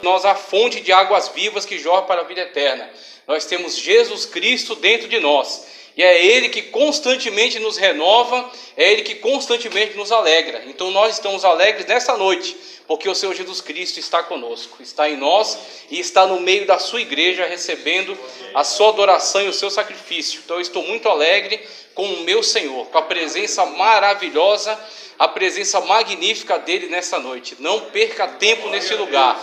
nós a fonte de águas vivas que jorra para a vida eterna. Nós temos Jesus Cristo dentro de nós. E é Ele que constantemente nos renova, é Ele que constantemente nos alegra. Então nós estamos alegres nessa noite, porque o Senhor Jesus Cristo está conosco, está em nós e está no meio da sua igreja, recebendo a sua adoração e o seu sacrifício. Então eu estou muito alegre com o meu Senhor, com a presença maravilhosa, a presença magnífica dEle nessa noite. Não perca tempo nesse lugar,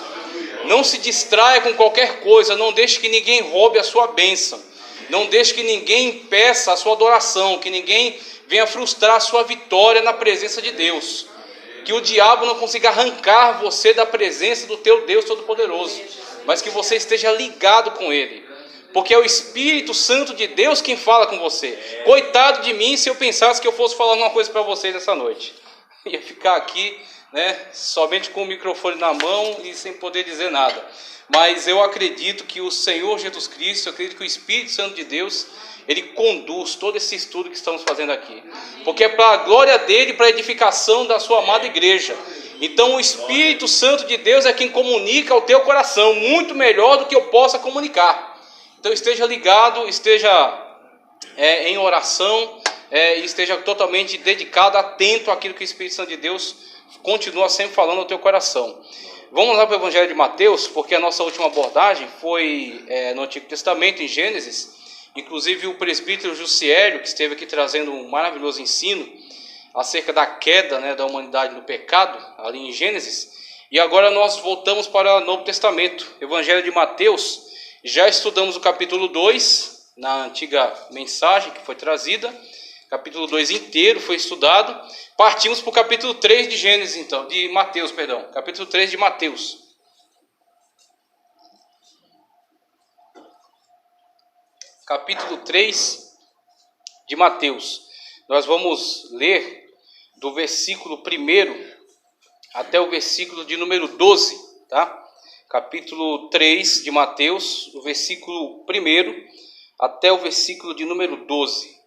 não se distraia com qualquer coisa, não deixe que ninguém roube a sua bênção, não deixe que ninguém impeça a sua adoração, que ninguém venha frustrar a sua vitória na presença de Deus. Que o diabo não consiga arrancar você da presença do teu Deus Todo-Poderoso, mas que você esteja ligado com Ele, porque é o Espírito Santo de Deus quem fala com você. Coitado de mim se eu pensasse que eu fosse falar uma coisa para vocês essa noite. Ia ficar aqui, somente com o microfone na mão e sem poder dizer nada. Mas eu acredito que o Senhor Jesus Cristo, eu acredito que o Espírito Santo de Deus, Ele conduz todo esse estudo que estamos fazendo aqui, porque é para a glória dEle, para a edificação da sua amada igreja. Então o Espírito Santo de Deus é quem comunica ao teu coração, muito melhor do que eu possa comunicar. Então esteja ligado, esteja em oração, e esteja totalmente dedicado, atento àquilo que o Espírito Santo de Deus continua sempre falando ao teu coração. Vamos lá para o Evangelho de Mateus, porque a nossa última abordagem foi no Antigo Testamento, em Gênesis. Inclusive o presbítero Jussiélio, que esteve aqui trazendo um maravilhoso ensino acerca da queda, da humanidade no pecado, ali em Gênesis. E agora nós voltamos para o Novo Testamento, Evangelho de Mateus. Já estudamos o capítulo 2, na antiga mensagem que foi trazida. Capítulo 2 inteiro foi estudado. Partimos para o capítulo 3 de Gênesis, então, de Mateus, perdão. Capítulo 3 de Mateus. Capítulo 3 de Mateus. Nós vamos ler do versículo 1 até o versículo de número 12, tá? Capítulo 3 de Mateus, do versículo 1 até o versículo de número 12.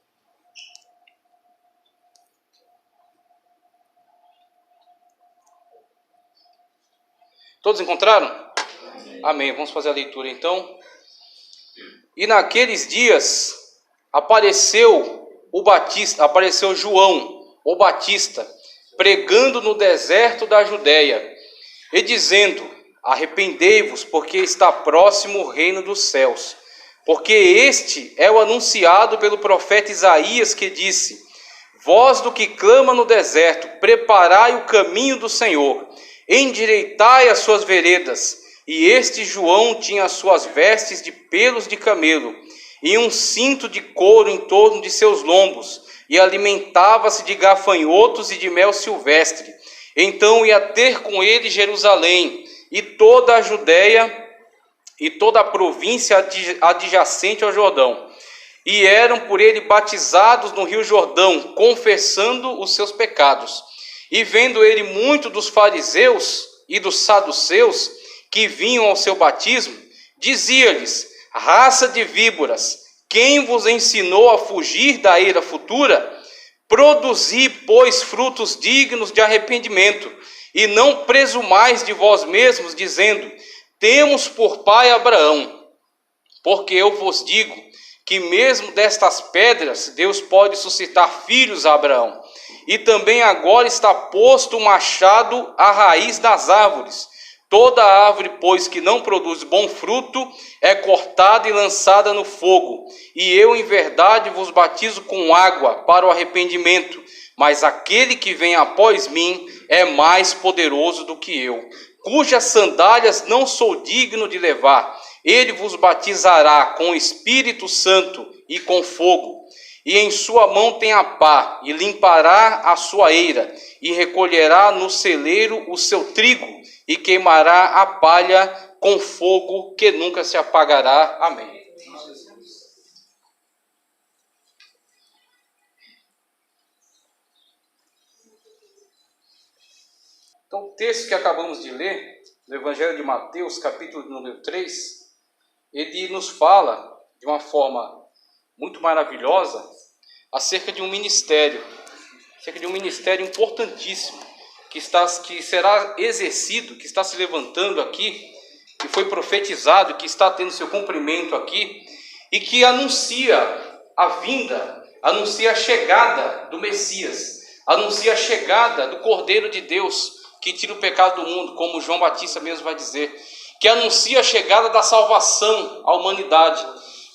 Todos encontraram? Amém. Vamos fazer a leitura então. E naqueles dias apareceu João, o Batista, pregando no deserto da Judeia, e dizendo: arrependei-vos, porque está próximo o reino dos céus. Porque este é o anunciado pelo profeta Isaías, que disse: voz do que clama no deserto, preparai o caminho do Senhor, endireitai as suas veredas. E este João tinha as suas vestes de pelos de camelo, e um cinto de couro em torno de seus lombos, e alimentava-se de gafanhotos e de mel silvestre. Então ia ter com ele Jerusalém, e toda a Judeia, e toda a província adjacente ao Jordão. E eram por ele batizados no rio Jordão, confessando os seus pecados. E vendo ele muito dos fariseus e dos saduceus, que vinham ao seu batismo, dizia-lhes: raça de víboras, quem vos ensinou a fugir da ira futura? Produzi, pois, frutos dignos de arrependimento, e não presumais de vós mesmos, dizendo: temos por pai Abraão. Porque eu vos digo que mesmo destas pedras Deus pode suscitar filhos a Abraão. E também agora está posto o machado à raiz das árvores. Toda árvore, pois, que não produz bom fruto, é cortada e lançada no fogo. E eu, em verdade, vos batizo com água para o arrependimento. Mas aquele que vem após mim é mais poderoso do que eu, cujas sandálias não sou digno de levar. Ele vos batizará com o Espírito Santo e com fogo. E em sua mão tem a pá, e limpará a sua eira, e recolherá no celeiro o seu trigo, e queimará a palha com fogo que nunca se apagará. Amém. Então, o texto que acabamos de ler, do Evangelho de Mateus, capítulo número 3, ele nos fala de uma forma muito maravilhosa acerca de um ministério importantíssimo, que será exercido, que está se levantando aqui que foi profetizado, que está tendo seu cumprimento aqui, e que anuncia a vinda, anuncia a chegada do Messias, anuncia a chegada do Cordeiro de Deus, que tira o pecado do mundo, como João Batista mesmo vai dizer, que anuncia a chegada da salvação à humanidade,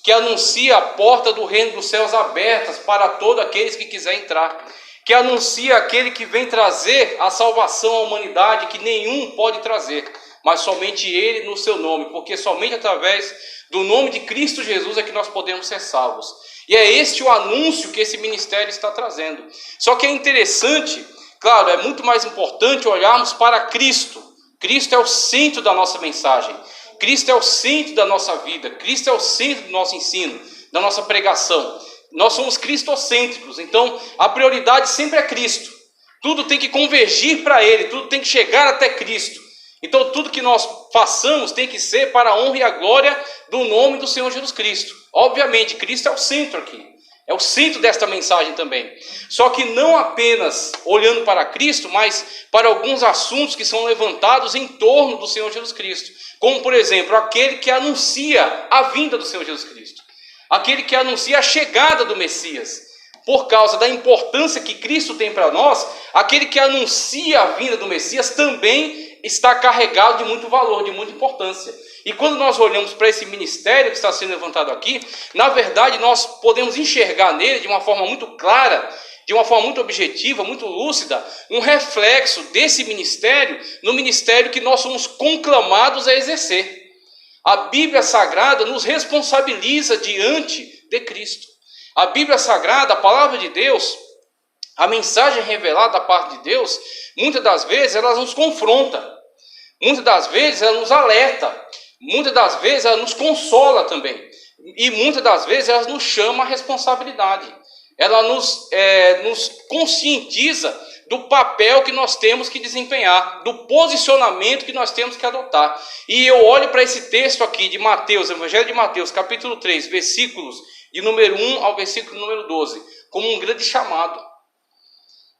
que anuncia a porta do reino dos céus abertas para todos aqueles que quiserem entrar, que anuncia aquele que vem trazer a salvação à humanidade, que nenhum pode trazer, mas somente Ele no seu nome, porque somente através do nome de Cristo Jesus é que nós podemos ser salvos. E é este o anúncio que esse ministério está trazendo. Só que é interessante, claro, é muito mais importante olharmos para Cristo. Cristo é o centro da nossa mensagem. Cristo é o centro da nossa vida. Cristo é o centro do nosso ensino, da nossa pregação. Nós somos cristocêntricos, então a prioridade sempre é Cristo. Tudo tem que convergir para Ele, tudo tem que chegar até Cristo. Então tudo que nós façamos tem que ser para a honra e a glória do nome do Senhor Jesus Cristo. Obviamente, Cristo é o centro aqui, é o centro desta mensagem também. Só que não apenas olhando para Cristo, mas para alguns assuntos que são levantados em torno do Senhor Jesus Cristo. Como, por exemplo, aquele que anuncia a vinda do Senhor Jesus Cristo. Aquele que anuncia a chegada do Messias. Por causa da importância que Cristo tem para nós, aquele que anuncia a vinda do Messias também está carregado de muito valor, de muita importância. E quando nós olhamos para esse ministério que está sendo levantado aqui, na verdade nós podemos enxergar nele de uma forma muito clara, de uma forma muito objetiva, muito lúcida, um reflexo desse ministério no ministério que nós somos conclamados a exercer. A Bíblia Sagrada nos responsabiliza diante de Cristo. A Bíblia Sagrada, a palavra de Deus, a mensagem revelada da parte de Deus, muitas das vezes ela nos confronta, muitas das vezes ela nos alerta, muitas das vezes ela nos consola também, e muitas das vezes ela nos chama à responsabilidade, ela nos conscientiza do papel que nós temos que desempenhar, do posicionamento que nós temos que adotar. E eu olho para esse texto aqui de Mateus, Evangelho de Mateus, capítulo 3, versículos de número 1 ao versículo número 12, como um grande chamado.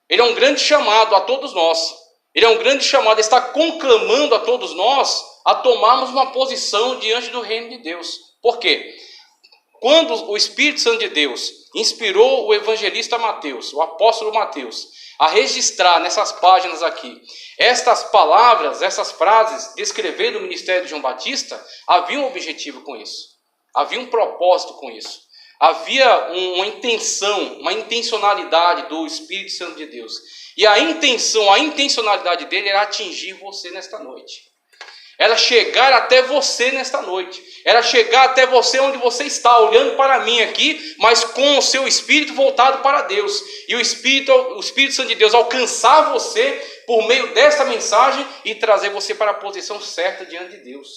Ele é um grande chamado a todos nós. Ele é um grande chamado, ele está conclamando a todos nós a tomarmos uma posição diante do reino de Deus. Por quê? Quando o Espírito Santo de Deus inspirou o evangelista Mateus, o apóstolo Mateus, a registrar nessas páginas aqui, estas palavras, essas frases, descrevendo o ministério de João Batista, havia um objetivo com isso. Havia um propósito com isso. Havia uma intenção, uma intencionalidade do Espírito Santo de Deus. E a intencionalidade dele era atingir você nesta noite. Era chegar até você nesta noite. Era chegar até você onde você está, olhando para mim aqui, mas com o seu espírito voltado para Deus. E o Espírito Santo de Deus alcançar você por meio desta mensagem e trazer você para a posição certa diante de Deus.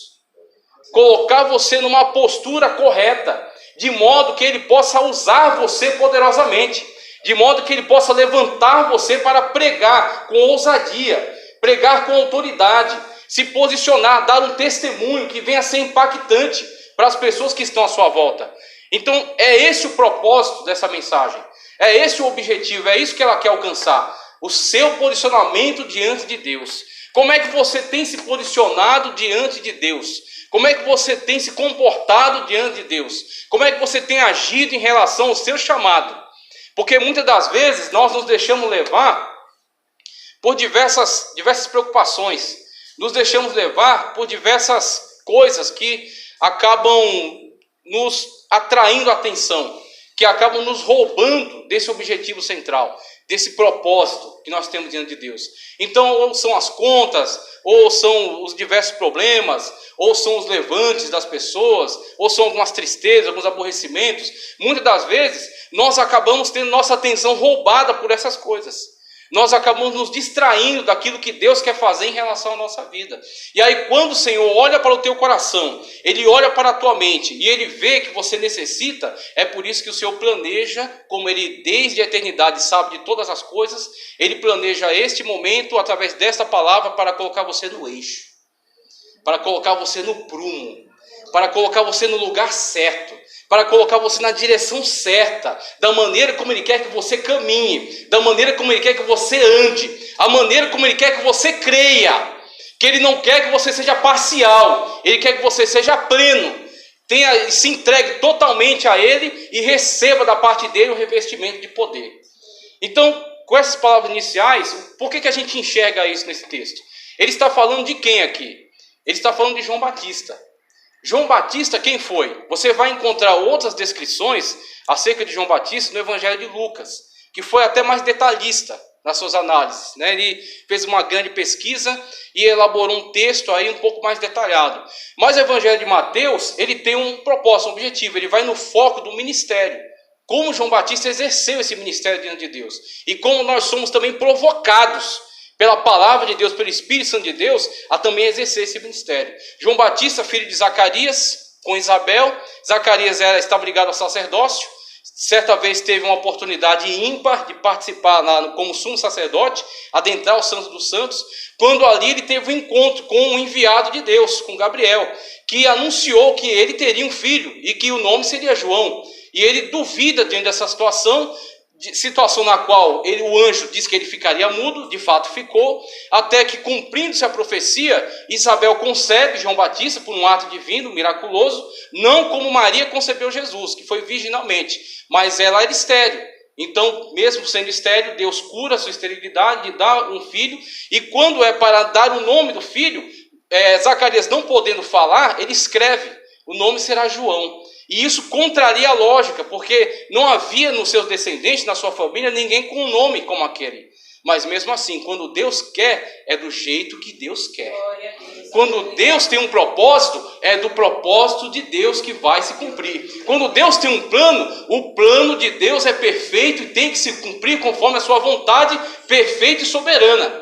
Colocar você numa postura correta, de modo que Ele possa usar você poderosamente, de modo que Ele possa levantar você para pregar com ousadia, pregar com autoridade, se posicionar, dar um testemunho que venha a ser impactante para as pessoas que estão à sua volta. Então é esse o propósito dessa mensagem, é esse o objetivo, é isso que ela quer alcançar, o seu posicionamento diante de Deus. Como é que você tem se posicionado diante de Deus? Como é que você tem se comportado diante de Deus? Como é que você tem agido em relação ao seu chamado? Porque muitas das vezes nós nos deixamos levar por diversas preocupações. Nos deixamos levar por diversas coisas que acabam nos atraindo a atenção, que acabam nos roubando desse objetivo central, desse propósito que nós temos diante de Deus. Então, ou são as contas, ou são os diversos problemas, ou são os levantes das pessoas, ou são algumas tristezas, alguns aborrecimentos. Muitas das vezes, nós acabamos tendo nossa atenção roubada por essas coisas. Nós acabamos nos distraindo daquilo que Deus quer fazer em relação à nossa vida. E aí quando o Senhor olha para o teu coração, Ele olha para a tua mente e Ele vê que você necessita, é por isso que o Senhor planeja, como Ele desde a eternidade sabe de todas as coisas, Ele planeja este momento através desta palavra para colocar você no eixo, para colocar você no prumo, para colocar você no lugar certo, para colocar você na direção certa, da maneira como Ele quer que você caminhe, da maneira como Ele quer que você ande, a maneira como Ele quer que você creia que Ele não quer que você seja parcial, Ele quer que você seja pleno, se entregue totalmente a Ele e receba da parte dele o revestimento de poder. Então, com essas palavras iniciais, por que a gente enxerga isso nesse texto? Ele está falando de quem aqui? Ele está falando de João Batista. João Batista, quem foi? Você vai encontrar outras descrições acerca de João Batista no Evangelho de Lucas, que foi até mais detalhista nas suas análises, né? Ele fez uma grande pesquisa e elaborou um texto aí um pouco mais detalhado. Mas o Evangelho de Mateus, ele tem um propósito, um objetivo, ele vai no foco do ministério. Como João Batista exerceu esse ministério diante de Deus. E como nós somos também provocados pela palavra de Deus, pelo Espírito Santo de Deus, a também exercer esse ministério. João Batista, filho de Zacarias, com Isabel. Zacarias estava ligado ao sacerdócio. Certa vez teve uma oportunidade ímpar de participar como sumo sacerdote, adentrar o Santo dos Santos, quando ali ele teve um encontro com um enviado de Deus, com Gabriel, que anunciou que ele teria um filho e que o nome seria João. E ele duvida diante dessa situação na qual o anjo disse que ele ficaria mudo, de fato ficou, até que, cumprindo-se a profecia, Isabel concebe João Batista por um ato divino, miraculoso, não como Maria concebeu Jesus, que foi virginalmente, mas ela era estéril. Então, mesmo sendo estéril, Deus cura a sua esterilidade, lhe dá um filho, e quando é para dar o nome do filho, Zacarias não podendo falar, ele escreve, o nome será João. E isso contraria a lógica, porque não havia nos seus descendentes, na sua família, ninguém com um nome como aquele. Mas mesmo assim, quando Deus quer, é do jeito que Deus quer. Quando Deus tem um propósito, é do propósito de Deus que vai se cumprir. Quando Deus tem um plano, o plano de Deus é perfeito e tem que se cumprir conforme a sua vontade perfeita e soberana.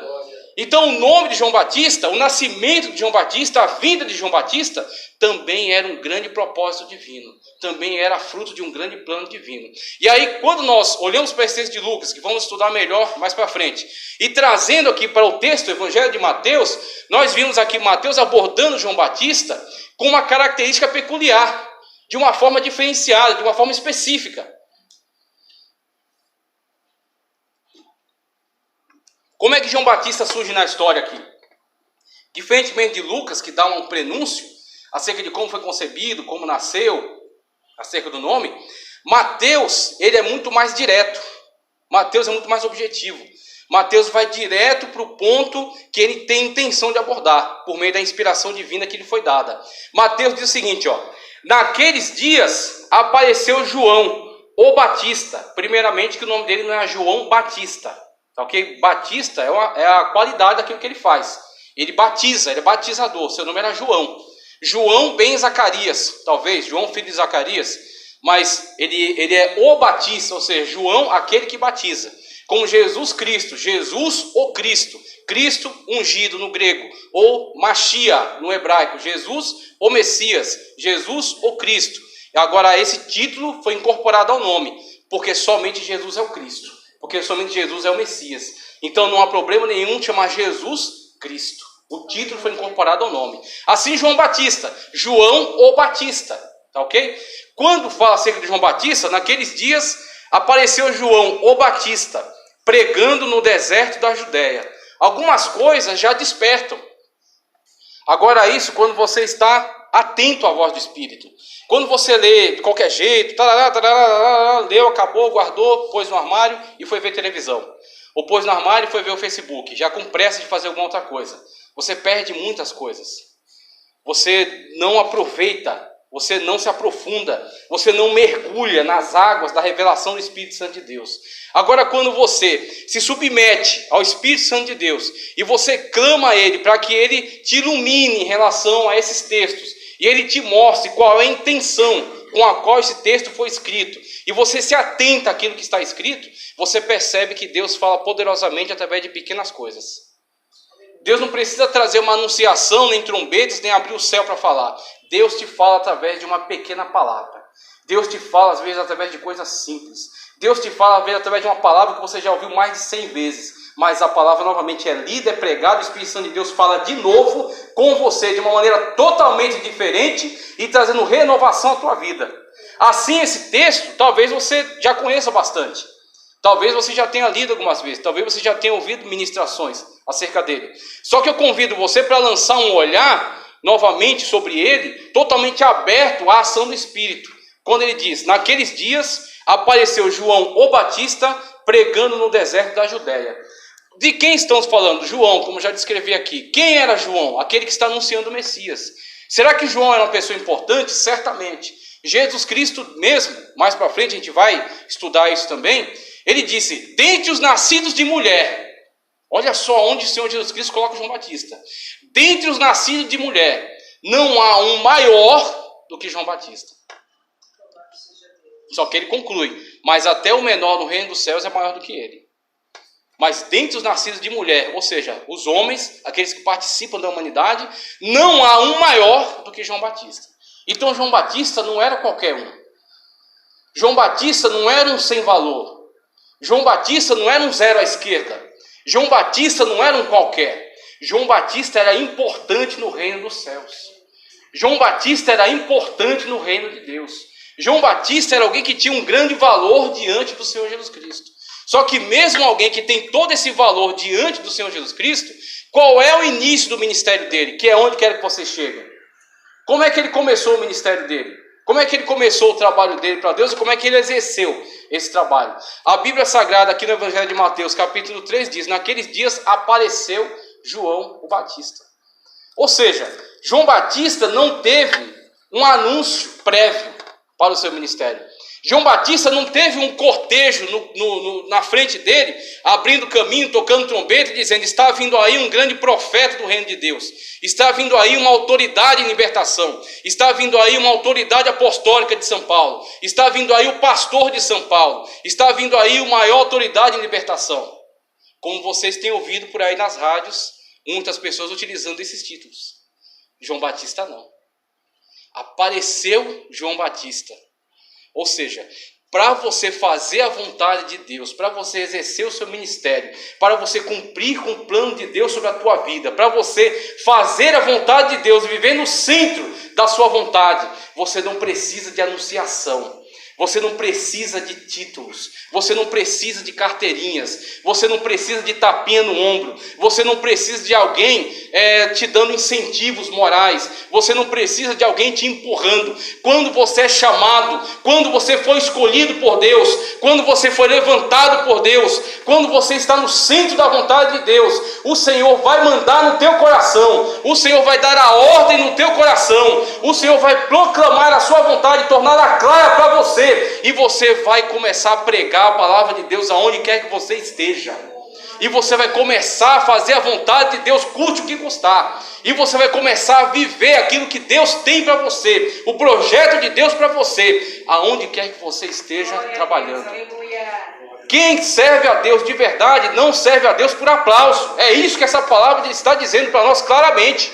Então o nome de João Batista, o nascimento de João Batista, a vinda de João Batista, também era um grande propósito divino. Também era fruto de um grande plano divino. E aí, quando nós olhamos para esse texto de Lucas, que vamos estudar melhor mais para frente, e trazendo aqui para o texto, o Evangelho de Mateus, nós vimos aqui Mateus abordando João Batista com uma característica peculiar, de uma forma diferenciada, de uma forma específica. Como é que João Batista surge na história aqui? Diferentemente de Lucas, que dá um prenúncio acerca de como foi concebido, como nasceu, acerca do nome, Mateus, ele é muito mais direto. Mateus é muito mais objetivo. Mateus vai direto para o ponto que ele tem intenção de abordar, por meio da inspiração divina que lhe foi dada. Mateus diz o seguinte, naqueles dias apareceu João, o Batista. Primeiramente que o nome dele não é João Batista. Ok? Batista é a qualidade daquilo que ele faz. Ele batiza, ele é batizador. Seu nome era João. João ben Zacarias, talvez, João filho de Zacarias. Mas ele é o Batista, ou seja, João aquele que batiza. Como Jesus Cristo, Jesus o Cristo. Cristo ungido no grego. Ou Machia no hebraico. Jesus o Messias. Jesus o Cristo. Agora esse título foi incorporado ao nome. Porque somente Jesus é o Cristo. Porque somente Jesus é o Messias. Então não há problema nenhum chamar Jesus Cristo. O título foi incorporado ao nome. Assim João Batista. João o Batista. Tá ok? Quando fala acerca de João Batista, naqueles dias apareceu João o Batista, pregando no deserto da Judéia. Algumas coisas já despertam. Agora isso quando você está atento à voz do Espírito. Quando você lê de qualquer jeito, leu, acabou, guardou, pôs no armário e foi ver televisão. Ou pôs no armário e foi ver o Facebook, já com pressa de fazer alguma outra coisa. Você perde muitas coisas. Você não aproveita, você não se aprofunda, você não mergulha nas águas da revelação do Espírito Santo de Deus. Agora, quando você se submete ao Espírito Santo de Deus e você clama a Ele para que Ele te ilumine em relação a esses textos, e Ele te mostre qual é a intenção com a qual esse texto foi escrito, e você se atenta àquilo que está escrito, você percebe que Deus fala poderosamente através de pequenas coisas. Deus não precisa trazer uma anunciação, nem trombetas, nem abrir o céu para falar. Deus te fala através de uma pequena palavra. Deus te fala às vezes através de coisas simples. Deus te fala às vezes através de uma palavra que você já ouviu mais de 100 vezes. Mas a palavra novamente é lida, é pregada, o Espírito Santo de Deus fala de novo com você, de uma maneira totalmente diferente e trazendo renovação à tua vida. Assim esse texto, talvez você já conheça bastante. Talvez você já tenha lido algumas vezes, talvez você já tenha ouvido ministrações acerca dele. Só que eu convido você para lançar um olhar novamente sobre ele, totalmente aberto à ação do Espírito. Quando ele diz, naqueles dias apareceu João o Batista pregando no deserto da Judéia. De quem estamos falando? João, como já descrevi aqui. Quem era João? Aquele que está anunciando o Messias. Será que João era uma pessoa importante? Certamente. Jesus Cristo mesmo, mais para frente a gente vai estudar isso também, ele disse, dentre os nascidos de mulher, olha só onde o Senhor Jesus Cristo coloca João Batista, dentre os nascidos de mulher, não há um maior do que João Batista. Só que ele conclui, mas até o menor no reino dos céus é maior do que ele. Mas dentre os nascidos de mulher, ou seja, os homens, aqueles que participam da humanidade, não há um maior do que João Batista. Então João Batista não era qualquer um. João Batista não era um sem valor. João Batista não era um zero à esquerda. João Batista não era um qualquer. João Batista era importante no reino dos céus. João Batista era importante no reino de Deus. João Batista era alguém que tinha um grande valor diante do Senhor Jesus Cristo. Só que mesmo alguém que tem todo esse valor diante do Senhor Jesus Cristo, qual é o início do ministério dele? Que é onde quer que você chegue. Como é que ele começou o ministério dele? Como é que ele começou o trabalho dele para Deus e como é que ele exerceu esse trabalho? A Bíblia Sagrada aqui no Evangelho de Mateus, capítulo 3, diz, naqueles dias apareceu João o Batista. Ou seja, João Batista não teve um anúncio prévio para o seu ministério. João Batista não teve um cortejo na frente dele, abrindo caminho, tocando trombeta e dizendo, está vindo aí um grande profeta do reino de Deus, está vindo aí uma autoridade em libertação, está vindo aí uma autoridade apostólica de São Paulo, está vindo aí o pastor de São Paulo, está vindo aí uma maior autoridade em libertação. Como vocês têm ouvido por aí nas rádios, muitas pessoas utilizando esses títulos. João Batista não. Apareceu João Batista. Ou seja, para você fazer a vontade de Deus, para você exercer o seu ministério, para você cumprir com o plano de Deus sobre a tua vida, para você fazer a vontade de Deus e viver no centro da sua vontade, você não precisa de anunciação. Você não precisa de títulos, você não precisa de carteirinhas, você não precisa de tapinha no ombro, você não precisa de alguém te dando incentivos morais, você não precisa de alguém te empurrando. Quando você é chamado, quando você foi escolhido por Deus, quando você foi levantado por Deus, quando você está no centro da vontade de Deus, o Senhor vai mandar no teu coração, o Senhor vai dar a ordem no teu coração, o Senhor vai proclamar a sua vontade, torná-la clara para você. E você vai começar a pregar a palavra de Deus aonde quer que você esteja. E você vai começar a fazer a vontade de Deus, custe o que custar. E você vai começar a viver aquilo que Deus tem para você, o projeto de Deus para você, aonde quer que você esteja trabalhando. Quem serve a Deus de verdade não serve a Deus por aplauso. É isso que essa palavra está dizendo para nós claramente.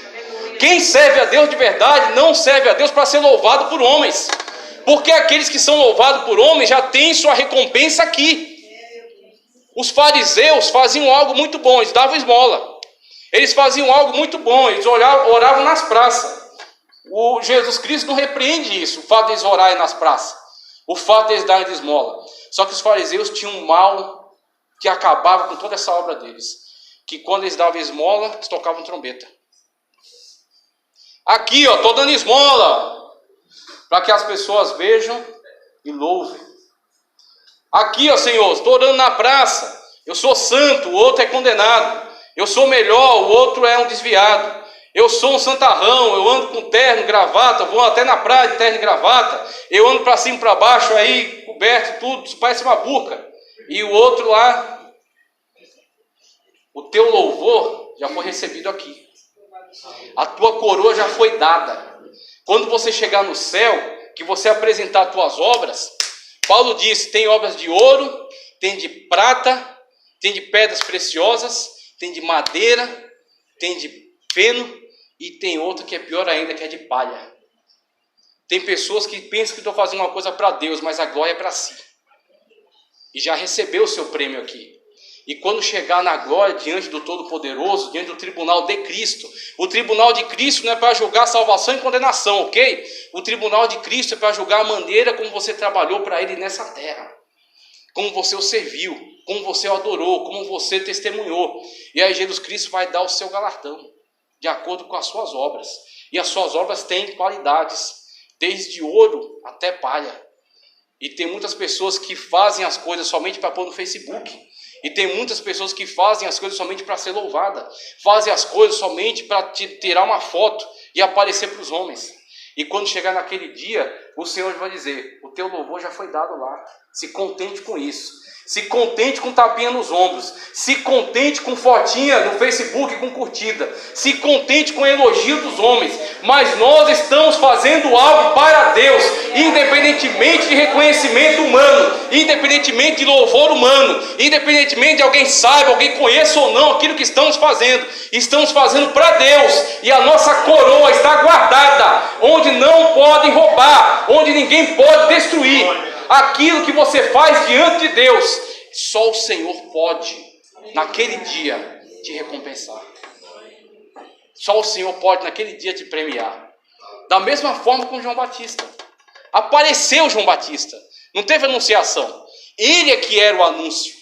Quem serve a Deus de verdade não serve a Deus para ser louvado por homens. Porque aqueles que são louvados por homens já têm sua recompensa aqui. Os fariseus faziam algo muito bom, eles davam esmola. Eles faziam algo muito bom, eles oravam nas praças. O Jesus Cristo não repreende isso, o fato de eles orarem nas praças, o fato de eles darem esmola. Só que os fariseus tinham um mal que acabava com toda essa obra deles. Que quando eles davam esmola, eles tocavam trombeta. Aqui, ó, estou dando esmola, para que as pessoas vejam e louvem. Aqui, ó Senhor, estou orando na praça, eu sou santo, o outro é condenado. Eu sou melhor, o outro é um desviado. Eu sou um santarrão, eu ando com terno, gravata, vou até na praia de terno e gravata. Eu ando para cima e para baixo aí, coberto, tudo, parece uma burca. E o outro lá, o teu louvor já foi recebido aqui. A tua coroa já foi dada. Quando você chegar no céu, que você apresentar as tuas obras, Paulo diz, tem obras de ouro, tem de prata, tem de pedras preciosas, tem de madeira, tem de feno e tem outra que é pior ainda, que é de palha. Tem pessoas que pensam que estão fazendo uma coisa para Deus, mas a glória é para si. E já recebeu o seu prêmio aqui. E quando chegar na glória, diante do Todo-Poderoso, diante do tribunal de Cristo, o tribunal de Cristo não é para julgar salvação e condenação, ok? O tribunal de Cristo é para julgar a maneira como você trabalhou para Ele nessa terra. como você o serviu, como você o adorou, como você testemunhou. E aí Jesus Cristo vai dar o seu galardão, de acordo com as suas obras. E as suas obras têm qualidades, desde ouro até palha. E tem muitas pessoas que fazem as coisas somente para pôr no Facebook. E tem muitas pessoas que fazem as coisas somente para ser louvada. Fazem as coisas somente para tirar uma foto e aparecer para os homens. E quando chegar naquele dia, o Senhor vai dizer: o teu louvor já foi dado lá. Se contente com isso. Se contente com tapinha nos ombros. Se contente com fotinha no Facebook com curtida. Se contente com elogio dos homens. Mas nós estamos fazendo algo para Deus, independentemente de reconhecimento humano, independentemente de louvor humano, independentemente de alguém saiba, alguém conheça ou não aquilo que estamos fazendo. Estamos fazendo para Deus. E a nossa coroa está guardada, onde não podem roubar, onde ninguém pode destruir. Aquilo que você faz diante de Deus, só o Senhor pode, naquele dia, te recompensar. Só o Senhor pode, naquele dia, te premiar. Da mesma forma com João Batista. Apareceu João Batista. Não teve anunciação. Ele é que era o anúncio.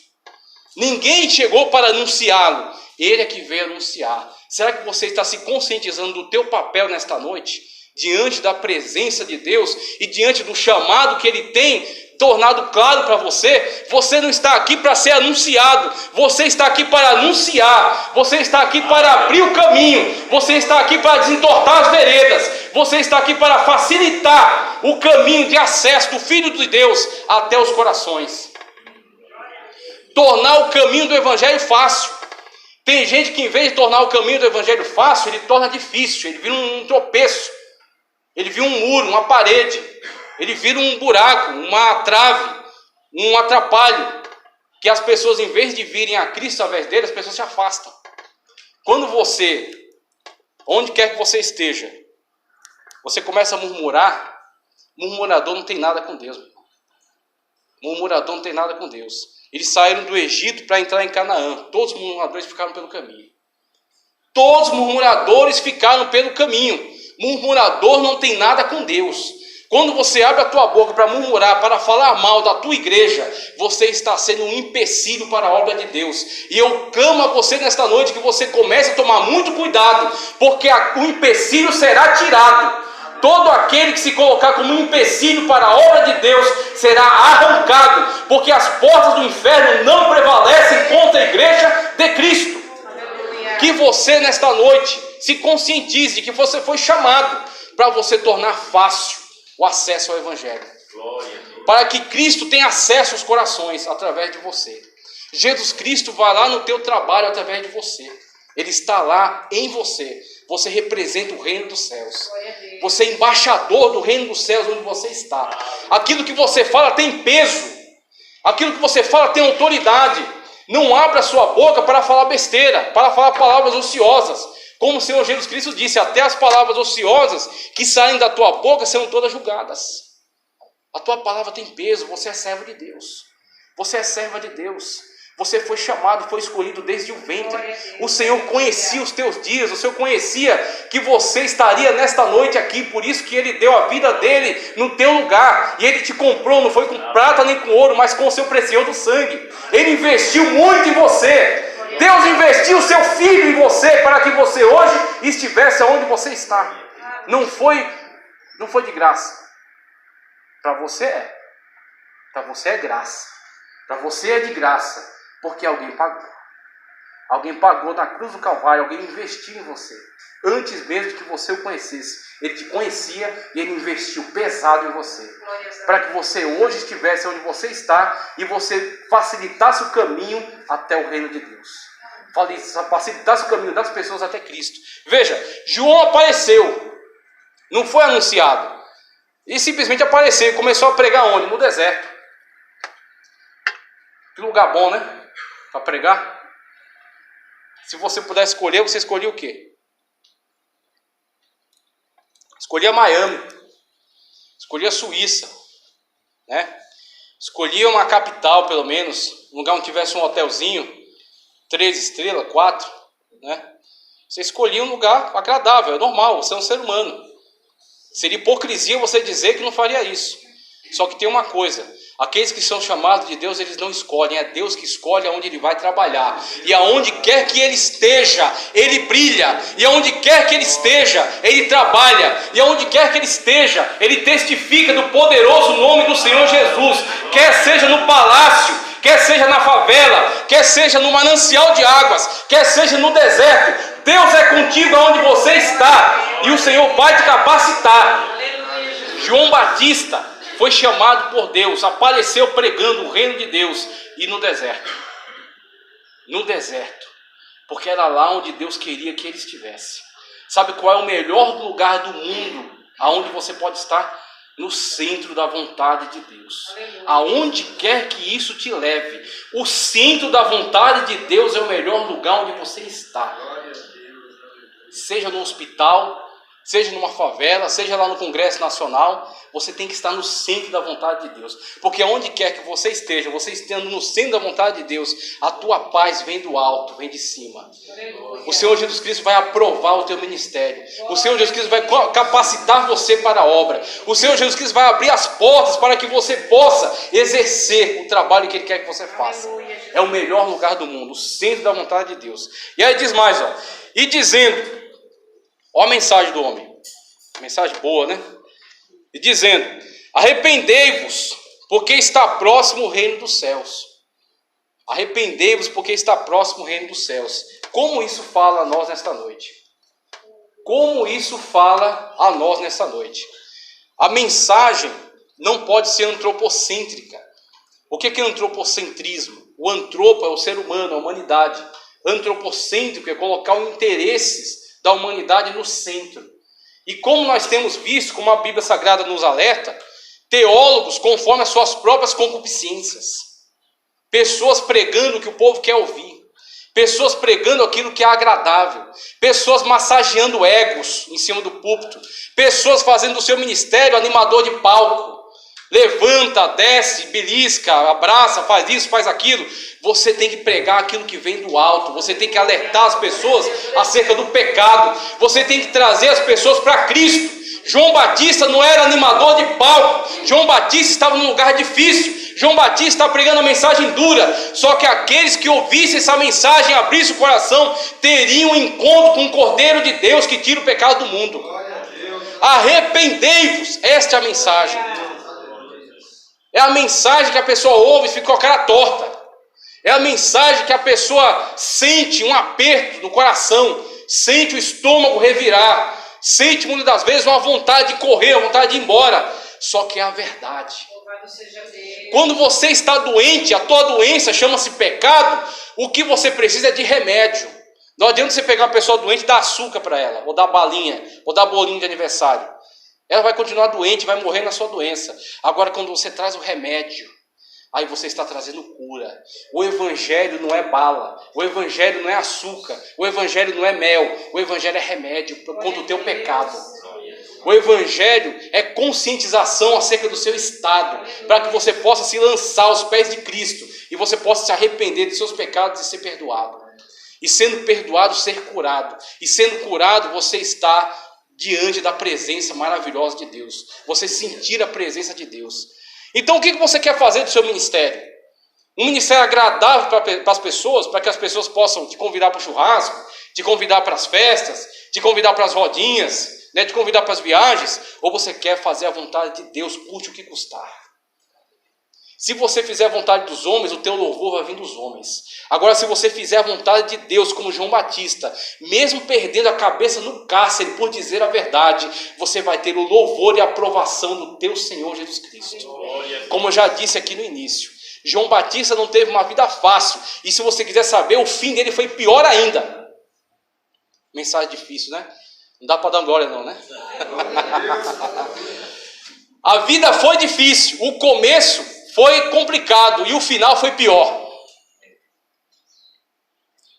Ninguém chegou para anunciá-lo. Ele é que veio anunciar. Será que você está se conscientizando do teu papel nesta noite? Diante da presença de Deus e diante do chamado que Ele tem tornado claro para você, você não está aqui para ser anunciado, você está aqui para anunciar, você está aqui para abrir o caminho, você está aqui para desentortar as veredas, você está aqui para facilitar o caminho de acesso do Filho de Deus até os corações. Tornar o caminho do Evangelho fácil. Tem gente que, em vez de tornar o caminho do Evangelho fácil, ele torna difícil, ele vira um tropeço. Ele vira um muro, uma parede. Ele vira um buraco, uma trave, um atrapalho. Que as pessoas, em vez de virem a Cristo através dele, as pessoas se afastam. Quando você, onde quer que você esteja, você começa a murmurar, murmurador não tem nada com Deus. Murmurador não tem nada com Deus. Eles saíram do Egito para entrar em Canaã. Todos os murmuradores ficaram pelo caminho. Todos os murmuradores ficaram pelo caminho. Murmurador não tem nada com Deus. Quando você abre a tua boca para murmurar, para falar mal da tua igreja, você está sendo um empecilho para a obra de Deus. E eu clamo a você nesta noite que você comece a tomar muito cuidado, porque o empecilho será tirado. Todo aquele que se colocar como um empecilho para a obra de Deus será arrancado, porque as portas do inferno não prevalecem contra a igreja de Cristo. Que você nesta noite se conscientize que você foi chamado para você tornar fácil o acesso ao Evangelho. Para que Cristo tenha acesso aos corações através de você. Jesus Cristo vai lá no teu trabalho através de você. Ele está lá em você. Você representa o reino dos céus. Você é embaixador do reino dos céus onde você está. Aquilo que você fala tem peso. Aquilo que você fala tem autoridade. Não abra sua boca para falar besteira, para falar palavras ociosas. Como o Senhor Jesus Cristo disse, até as palavras ociosas que saem da tua boca serão todas julgadas. A tua palavra tem peso, você é servo de Deus. Você é serva de Deus. Você foi chamado, foi escolhido desde o ventre. O Senhor conhecia os teus dias, o Senhor conhecia que você estaria nesta noite aqui, por isso que Ele deu a vida dEle no teu lugar. E Ele te comprou, não foi com prata nem com ouro, mas com o seu precioso sangue. Ele investiu muito em você. Deus investiu o seu Filho em você para que você hoje estivesse onde você está. Não foi de graça. Para você é. Para você é graça. Para você é de graça. Porque alguém pagou. Alguém pagou na cruz do Calvário. Alguém investiu em você. Antes mesmo de que você o conhecesse. Ele te conhecia e Ele investiu pesado em você. Para que você hoje estivesse onde você está e você facilitasse o caminho até o reino de Deus. Facilitasse o caminho das pessoas até Cristo. Veja, João apareceu. Não foi anunciado. Ele simplesmente apareceu e começou a pregar onde? No deserto. Que lugar bom, né? Para pregar. Se você pudesse escolher, você escolhia o quê? Escolhia Miami. Escolhia Suíça. Né? Escolhia uma capital, pelo menos. Um lugar onde tivesse um hotelzinho. 3 estrelas, 4. Né? Você escolhia um lugar agradável. É normal, você é um ser humano. Seria hipocrisia você dizer que não faria isso. Só que tem uma coisa. Aqueles que são chamados de Deus, eles não escolhem, é Deus que escolhe aonde ele vai trabalhar. E aonde quer que ele esteja, ele brilha. E aonde quer que ele esteja, ele trabalha. E aonde quer que ele esteja, ele testifica do poderoso nome do Senhor Jesus. Quer seja no palácio, quer seja na favela, quer seja no manancial de águas, quer seja no deserto. Deus é contigo aonde você está. E o Senhor vai te capacitar. João Batista foi chamado por Deus, apareceu pregando o reino de Deus, e no deserto, porque era lá onde Deus queria que ele estivesse. Sabe qual é o melhor lugar do mundo, aonde você pode estar? No centro da vontade de Deus. Aonde quer que isso te leve, o centro da vontade de Deus é o melhor lugar onde você está. Seja no hospital, seja numa favela, seja lá no Congresso Nacional, você tem que estar no centro da vontade de Deus. Porque onde quer que você estando no centro da vontade de Deus, a tua paz vem do alto, vem de cima. O Senhor Jesus Cristo vai aprovar o teu ministério. O Senhor Jesus Cristo vai capacitar você para a obra. O Senhor Jesus Cristo vai abrir as portas para que você possa exercer o trabalho que Ele quer que você faça. É o melhor lugar do mundo, o centro da vontade de Deus. E aí diz mais, e dizendo... Olha a mensagem do homem, mensagem boa, né? E dizendo: arrependei-vos, porque está próximo o reino dos céus. Arrependei-vos, porque está próximo o reino dos céus. Como isso fala a nós nesta noite? Como isso fala a nós nesta noite? A mensagem não pode ser antropocêntrica. O que é antropocentrismo? O antropo é o ser humano, a humanidade. Antropocêntrico é colocar os interesses da humanidade no centro. E como nós temos visto, como a Bíblia Sagrada nos alerta, teólogos conforme as suas próprias concupiscências, pessoas pregando o que o povo quer ouvir, pessoas pregando aquilo que é agradável, pessoas massageando egos em cima do púlpito, pessoas fazendo do seu ministério animador de palco, levanta, desce, belisca, abraça, faz isso, faz aquilo. Você tem que pregar aquilo que vem do alto. Você tem que alertar as pessoas acerca do pecado. Você tem que trazer as pessoas para Cristo. João Batista não era animador de palco. João Batista estava num lugar difícil. João Batista está pregando uma mensagem dura. Só que aqueles que ouvissem essa mensagem, abrissem o coração, teriam um encontro com o Cordeiro de Deus que tira o pecado do mundo. Arrependei-vos. Esta é a mensagem. É a mensagem que a pessoa ouve e fica com a cara torta. É a mensagem que a pessoa sente um aperto no coração, sente o estômago revirar, sente muitas das vezes uma vontade de correr, uma vontade de ir embora. Só que é a verdade. Quando você está doente, a tua doença chama-se pecado, o que você precisa é de remédio. Não adianta você pegar uma pessoa doente e dar açúcar para ela, ou dar balinha, ou dar bolinho de aniversário. Ela vai continuar doente, vai morrer na sua doença. Agora, quando você traz o remédio, aí você está trazendo cura. O evangelho não é bala, o evangelho não é açúcar, o evangelho não é mel, o evangelho é remédio contra o teu pecado. O evangelho é conscientização acerca do seu estado, para que você possa se lançar aos pés de Cristo e você possa se arrepender de seus pecados e ser perdoado. E sendo perdoado, ser curado. E sendo curado, você está diante da presença maravilhosa de Deus. Você sentir a presença de Deus. Então o que você quer fazer do seu ministério? Um ministério agradável para as pessoas, para que as pessoas possam te convidar para o churrasco, te convidar para as festas, te convidar para as rodinhas, te convidar para as viagens? Ou você quer fazer a vontade de Deus, custe o que custar? Se você fizer a vontade dos homens, o teu louvor vai vir dos homens. Agora, se você fizer a vontade de Deus, como João Batista, mesmo perdendo a cabeça no cárcere por dizer a verdade, você vai ter o louvor e a aprovação do teu Senhor Jesus Cristo. Como eu já disse aqui no início, João Batista não teve uma vida fácil. E se você quiser saber, o fim dele foi pior ainda. Mensagem difícil, né? Não dá para dar glória não, né? A vida foi difícil, o começo foi complicado e o final foi pior.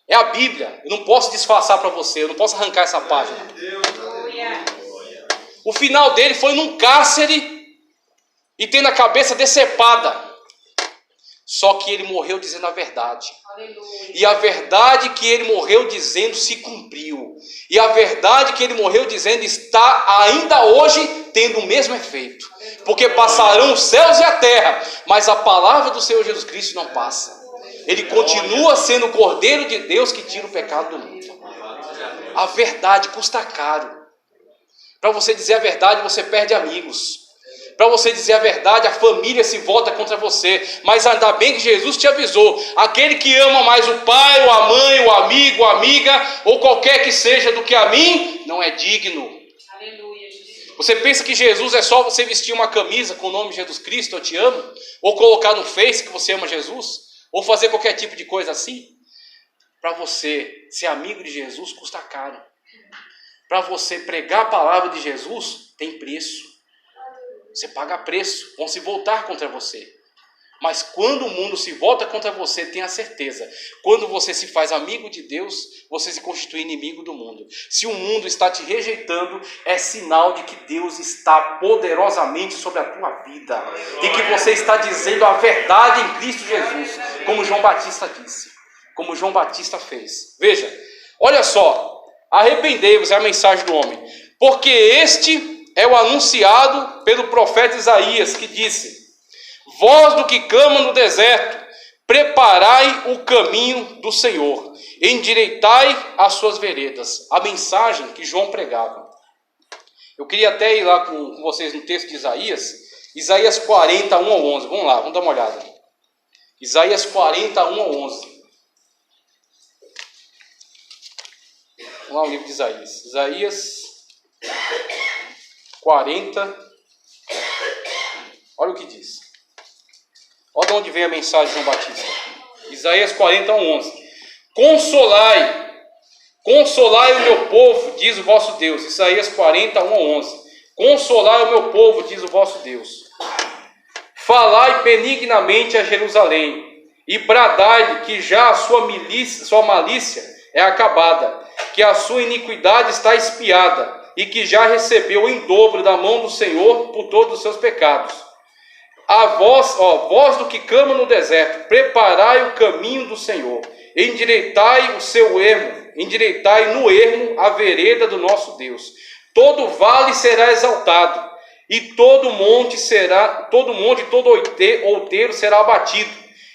É a Bíblia, eu não posso disfarçar para você, eu não posso arrancar essa página. O final dele foi num cárcere e tendo a cabeça decepada. Só que ele morreu dizendo a verdade. E a verdade que ele morreu dizendo se cumpriu. E a verdade que ele morreu dizendo está ainda hoje tendo o mesmo efeito. Porque passarão os céus e a terra, mas a palavra do Senhor Jesus Cristo não passa. Ele continua sendo o Cordeiro de Deus que tira o pecado do mundo. A verdade custa caro. Para você dizer a verdade, você perde amigos. Para você dizer a verdade, a família se volta contra você. Mas ainda bem que Jesus te avisou. Aquele que ama mais o pai, ou a mãe, o amigo, a amiga, ou qualquer que seja do que a mim, não é digno. Aleluia, Jesus. Você pensa que Jesus é só você vestir uma camisa com o nome de Jesus Cristo, eu te amo? Ou colocar no Face que você ama Jesus? Ou fazer qualquer tipo de coisa assim? Para você ser amigo de Jesus custa caro. Para você pregar a palavra de Jesus tem preço. Você paga preço, vão se voltar contra você. Mas quando o mundo se volta contra você, tenha certeza. Quando você se faz amigo de Deus, você se constitui inimigo do mundo. Se o mundo está te rejeitando, é sinal de que Deus está poderosamente sobre a tua vida. E que você está dizendo a verdade em Cristo Jesus. Como João Batista disse. Como João Batista fez. Veja, olha só. Arrependei-vos é a mensagem do homem. Porque este é o anunciado pelo profeta Isaías, que disse: voz do que clama no deserto, preparai o caminho do Senhor, endireitai as suas veredas. A mensagem que João pregava. Eu queria até ir lá com vocês no texto de Isaías, Isaías 40, 1 ao 11. Vamos lá, vamos dar uma olhada. Isaías 40, 1 ao 11. Vamos lá, o livro de Isaías. Isaías 40, olha o que diz. Olha de onde vem a mensagem de João Batista. Isaías 40, 11. Consolai o meu povo, diz o vosso Deus. Isaías 40, 1 a 11. Consolai o meu povo, diz o vosso Deus. Falai benignamente a Jerusalém, e bradai-lhe que já a sua malícia é acabada, que a sua iniquidade está expiada, e que já recebeu em dobro da mão do Senhor por todos os seus pecados. A voz do que clama no deserto, preparai o caminho do Senhor, endireitai o seu ermo, endireitai no ermo a vereda do nosso Deus. Todo vale será exaltado, e todo monte e todo outeiro será abatido,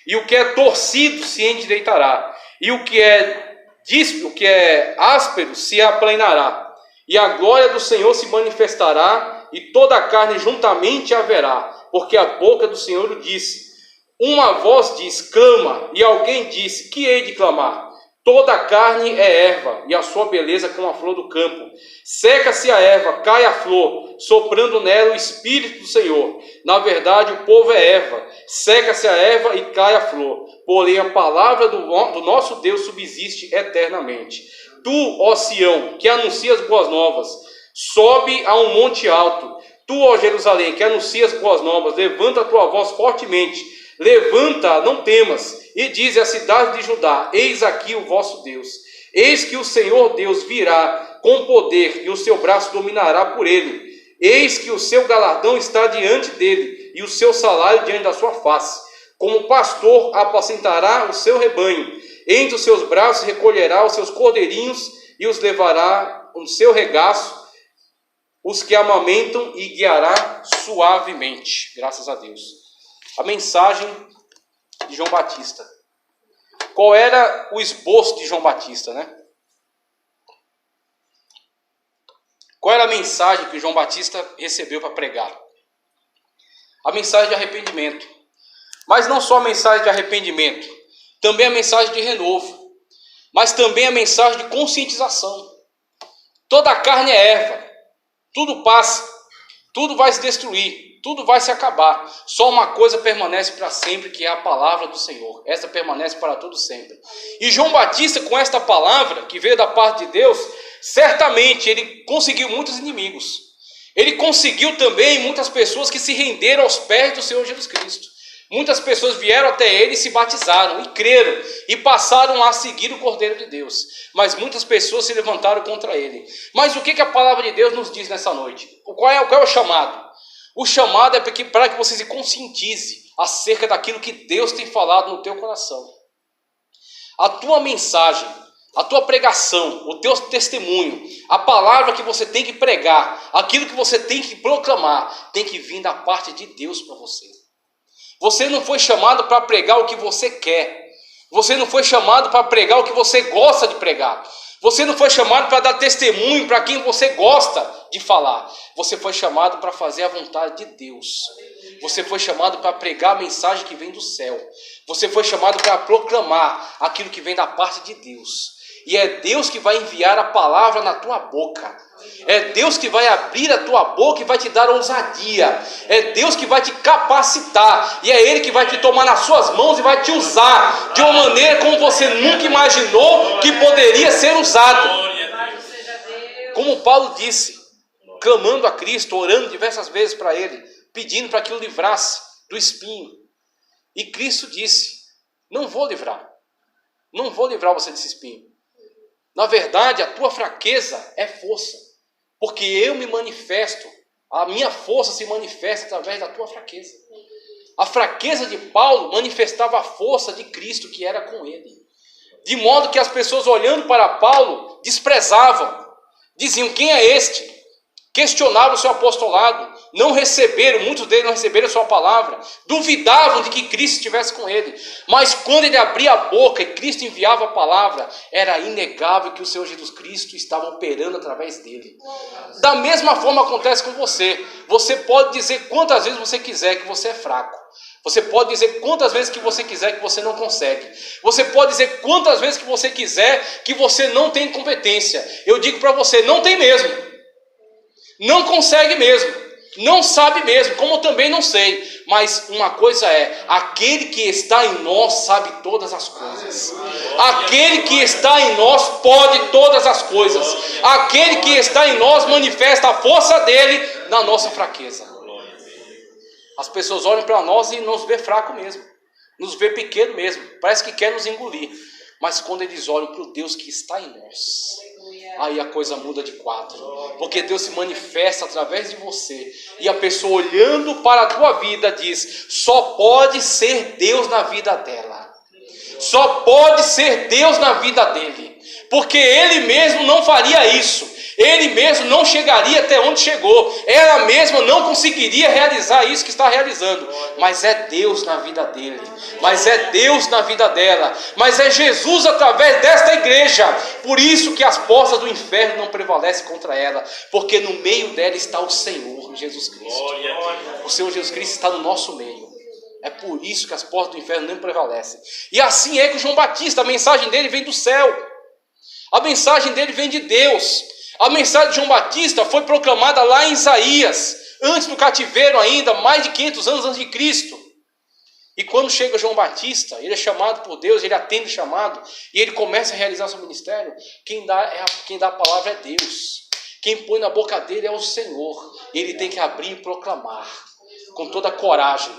e o que é torcido se endireitará, e o que é áspero se aplanará. E a glória do Senhor se manifestará, e toda a carne juntamente haverá, porque a boca do Senhor o disse. Uma voz diz, clama, e alguém disse, que hei de clamar? Toda a carne é erva, e a sua beleza como a flor do campo. Seca-se a erva, cai a flor, soprando nela o Espírito do Senhor. Na verdade, o povo é erva. Seca-se a erva e cai a flor. Porém, a palavra do nosso Deus subsiste eternamente. Tu, ó Sião, que anuncias boas novas, sobe a um monte alto. Tu, ó Jerusalém, que anuncias boas novas, levanta a tua voz fortemente. Levanta, não temas, e dize à cidade de Judá: eis aqui o vosso Deus. Eis que o Senhor Deus virá com poder, e o seu braço dominará por ele. Eis que o seu galardão está diante dele, e o seu salário diante da sua face. Como pastor apacentará o seu rebanho. Entre os seus braços recolherá os seus cordeirinhos e os levará no seu regaço, os que amamentam, e guiará suavemente. Graças a Deus. A mensagem de João Batista. Qual era o esboço de João Batista, né? Qual era a mensagem que João Batista recebeu para pregar? A mensagem de arrependimento. Mas não só a mensagem de arrependimento, também a mensagem de renovo, mas também a mensagem de conscientização. Toda a carne é erva, tudo passa, tudo vai se destruir, tudo vai se acabar. Só uma coisa permanece para sempre, que é a palavra do Senhor. Essa permanece para todo sempre. E João Batista, com esta palavra que veio da parte de Deus, certamente ele conseguiu muitos inimigos. Ele conseguiu também muitas pessoas que se renderam aos pés do Senhor Jesus Cristo. Muitas pessoas vieram até ele e se batizaram, e creram, e passaram a seguir o Cordeiro de Deus. Mas muitas pessoas se levantaram contra ele. Mas o que a palavra de Deus nos diz nessa noite? Qual é o chamado? O chamado é para que você se conscientize acerca daquilo que Deus tem falado no teu coração. A tua mensagem, a tua pregação, o teu testemunho, a palavra que você tem que pregar, aquilo que você tem que proclamar, tem que vir da parte de Deus para você. Você não foi chamado para pregar o que você quer. Você não foi chamado para pregar o que você gosta de pregar. Você não foi chamado para dar testemunho para quem você gosta de falar. Você foi chamado para fazer a vontade de Deus. Você foi chamado para pregar a mensagem que vem do céu. Você foi chamado para proclamar aquilo que vem da parte de Deus. E é Deus que vai enviar a palavra na tua boca. É Deus que vai abrir a tua boca e vai te dar ousadia. É Deus que vai te capacitar. E é Ele que vai te tomar nas suas mãos e vai te usar de uma maneira como você nunca imaginou que poderia ser usado. Como Paulo disse, clamando a Cristo, orando diversas vezes para Ele, pedindo para que o livrasse do espinho. E Cristo disse: não vou livrar. Não vou livrar você desse espinho. Na verdade, a tua fraqueza é força. Porque eu me manifesto, a minha força se manifesta através da tua fraqueza. A fraqueza de Paulo manifestava a força de Cristo que era com ele. De modo que as pessoas olhando para Paulo desprezavam. Diziam: quem é este? Questionavam o seu apostolado. Não receberam, muitos deles não receberam a sua palavra. Duvidavam de que Cristo estivesse com ele. Mas quando ele abria a boca e Cristo enviava a palavra, era inegável que o Senhor Jesus Cristo estava operando através dele. Da mesma forma acontece com você. Você pode dizer quantas vezes você quiser que você é fraco. Você pode dizer quantas vezes que você quiser que você não consegue. Você pode dizer quantas vezes que você quiser que você não tem competência. Eu digo para você, não tem mesmo. Não consegue mesmo. Não sabe mesmo, como eu também não sei. Mas uma coisa é, aquele que está em nós sabe todas as coisas. Aquele que está em nós pode todas as coisas. Aquele que está em nós manifesta a força dele na nossa fraqueza. As pessoas olham para nós e nos vê fraco mesmo. Nos vê pequeno mesmo. Parece que quer nos engolir. Mas quando eles olham para o Deus que está em nós, aí a coisa muda de quadro. Porque Deus se manifesta através de você. E a pessoa olhando para a tua vida diz: só pode ser Deus na vida dela. Só pode ser Deus na vida dele. Porque ele mesmo não faria isso. Ele mesmo não chegaria até onde chegou. Ela mesma não conseguiria realizar isso que está realizando. Mas é Deus na vida dele. Mas é Deus na vida dela. Mas é Jesus através desta igreja. Por isso que as portas do inferno não prevalecem contra ela. Porque no meio dela está o Senhor Jesus Cristo. O Senhor Jesus Cristo está no nosso meio. É por isso que as portas do inferno não prevalecem. E assim é que o João Batista, a mensagem dele vem do céu. A mensagem dele vem de Deus. A mensagem de João Batista foi proclamada lá em Isaías, antes do cativeiro ainda, mais de 500 anos antes de Cristo. E quando chega João Batista, ele é chamado por Deus, ele atende o chamado, e ele começa a realizar seu ministério. Quem dá a palavra é Deus. Quem põe na boca dele é o Senhor. Ele tem que abrir e proclamar, com toda a coragem,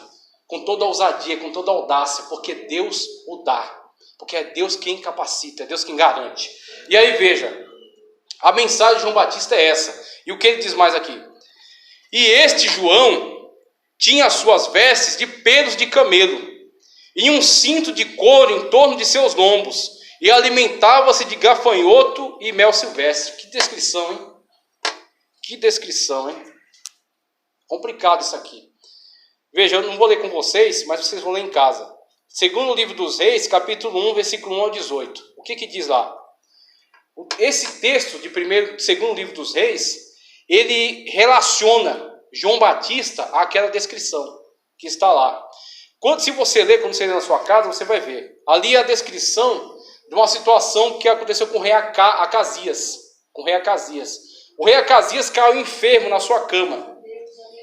com toda a ousadia, com toda a audácia, porque Deus o dá. Porque é Deus quem capacita, é Deus quem garante. E aí veja, a mensagem de João Batista é essa. E o que ele diz mais aqui? E este João tinha as suas vestes de pelos de camelo, e um cinto de couro em torno de seus lombos, e alimentava-se de gafanhoto e mel silvestre. Que descrição, hein? Que descrição, hein? Complicado isso aqui. Veja, eu não vou ler com vocês, mas vocês vão ler em casa. Segundo o livro dos Reis, capítulo 1, versículo 1 ao 18. O que diz lá? Esse texto de segundo livro dos Reis, ele relaciona João Batista àquela descrição que está lá. Se você ler, quando você ler na sua casa, você vai ver. Ali é a descrição de uma situação que aconteceu com o rei Acasias. O rei Acasias caiu enfermo na sua cama.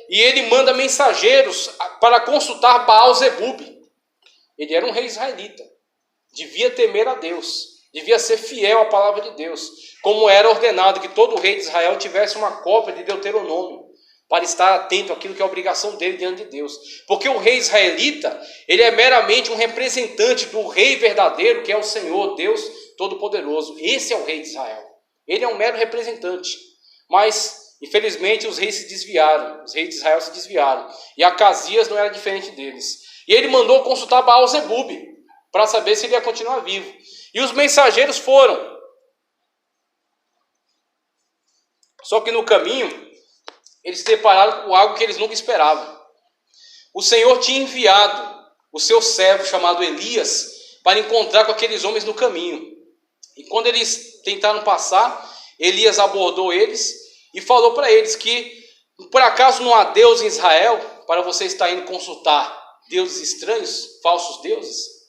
E ele manda mensageiros para consultar Baal-Zebub. Ele era um rei israelita. Devia temer a Deus. Devia ser fiel à palavra de Deus, como era ordenado que todo rei de Israel tivesse uma cópia de Deuteronômio, para estar atento àquilo que é a obrigação dele diante de Deus. Porque o rei israelita, ele é meramente um representante do rei verdadeiro, que é o Senhor, Deus Todo-Poderoso. Esse é o rei de Israel. Ele é um mero representante. Mas, infelizmente, os reis se desviaram. Os reis de Israel se desviaram. E Acasias não era diferente deles. E ele mandou consultar Baal-Zebub, para saber se ele ia continuar vivo. E os mensageiros foram. Só que no caminho, eles se depararam com algo que eles nunca esperavam. O Senhor tinha enviado o seu servo chamado Elias para encontrar com aqueles homens no caminho. E quando eles tentaram passar, Elias abordou eles e falou para eles que, por acaso não há Deus em Israel para você estar indo consultar deuses estranhos, falsos deuses?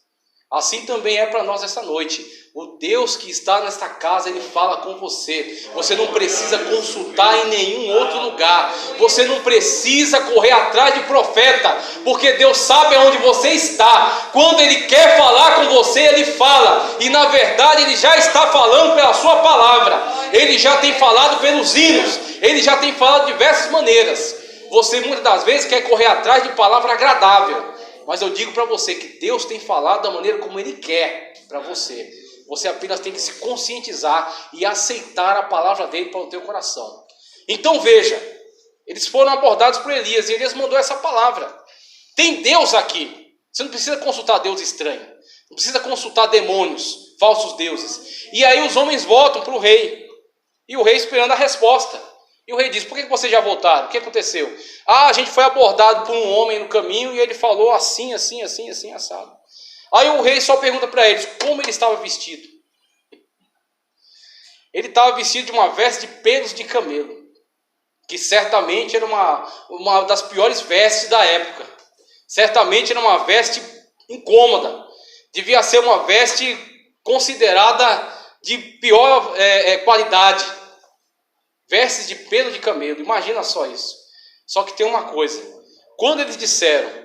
Assim também é para nós esta noite. O Deus que está nesta casa, Ele fala com você. Você não precisa consultar em nenhum outro lugar. Você não precisa correr atrás de profeta, porque Deus sabe aonde você está. Quando Ele quer falar com você, Ele fala. E na verdade Ele já está falando pela sua palavra. Ele já tem falado pelos hinos. Ele já tem falado de diversas maneiras. Você muitas das vezes quer correr atrás de palavra agradável. Mas eu digo para você que Deus tem falado da maneira como Ele quer para você. Você apenas tem que se conscientizar e aceitar a palavra dele para o teu coração. Então veja, eles foram abordados por Elias e Elias mandou essa palavra. Tem Deus aqui. Você não precisa consultar Deus estranho. Não precisa consultar demônios, falsos deuses. E aí os homens voltam para o rei. E o rei esperando a resposta. E o rei diz: por que vocês já voltaram? O que aconteceu? A gente foi abordado por um homem no caminho e ele falou assim, assim, assim, assim, assado. Aí o rei só pergunta para eles como ele estava vestido. Ele estava vestido de uma veste de pelos de camelo, que certamente era uma das piores vestes da época. Certamente era uma veste incômoda. Devia ser uma veste considerada de pior qualidade. Vestes de pelo de camelo, imagina só isso. Só que tem uma coisa: quando eles disseram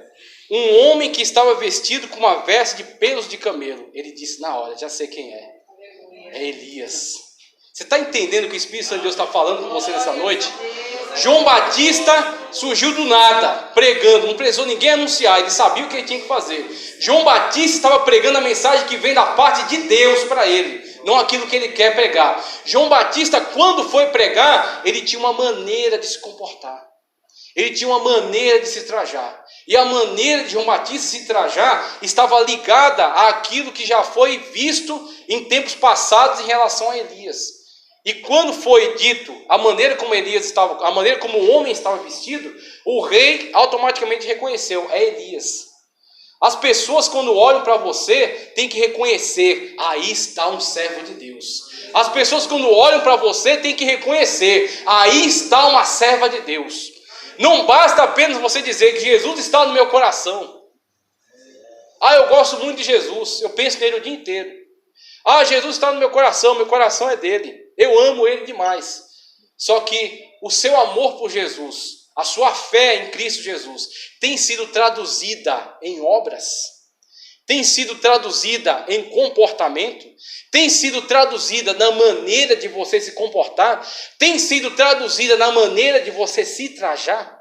um homem que estava vestido com uma veste de pelos de camelo, ele disse na hora: já sei quem é. É Elias. Você está entendendo o que o Espírito Santo de Deus está falando com você nessa noite? João Batista surgiu do nada, pregando, não precisou ninguém anunciar, ele sabia o que ele tinha que fazer. João Batista estava pregando a mensagem que vem da parte de Deus para ele, não aquilo que ele quer pregar. João Batista, quando foi pregar, ele tinha uma maneira de se comportar. Ele tinha uma maneira de se trajar. E a maneira de João Batista se trajar estava ligada àquilo que já foi visto em tempos passados em relação a Elias. E quando foi dito a maneira como Elias estava, a maneira como o homem estava vestido, o rei automaticamente reconheceu: é Elias. As pessoas, quando olham para você, têm que reconhecer: aí está um servo de Deus. As pessoas, quando olham para você, têm que reconhecer: aí está uma serva de Deus. Não basta apenas você dizer que Jesus está no meu coração. Eu gosto muito de Jesus, eu penso nele o dia inteiro. Jesus está no meu coração é dele. Eu amo ele demais. Só que o seu amor por Jesus, a sua fé em Cristo Jesus, tem sido traduzida em obras, tem sido traduzida em comportamento, tem sido traduzida na maneira de você se comportar, tem sido traduzida na maneira de você se trajar.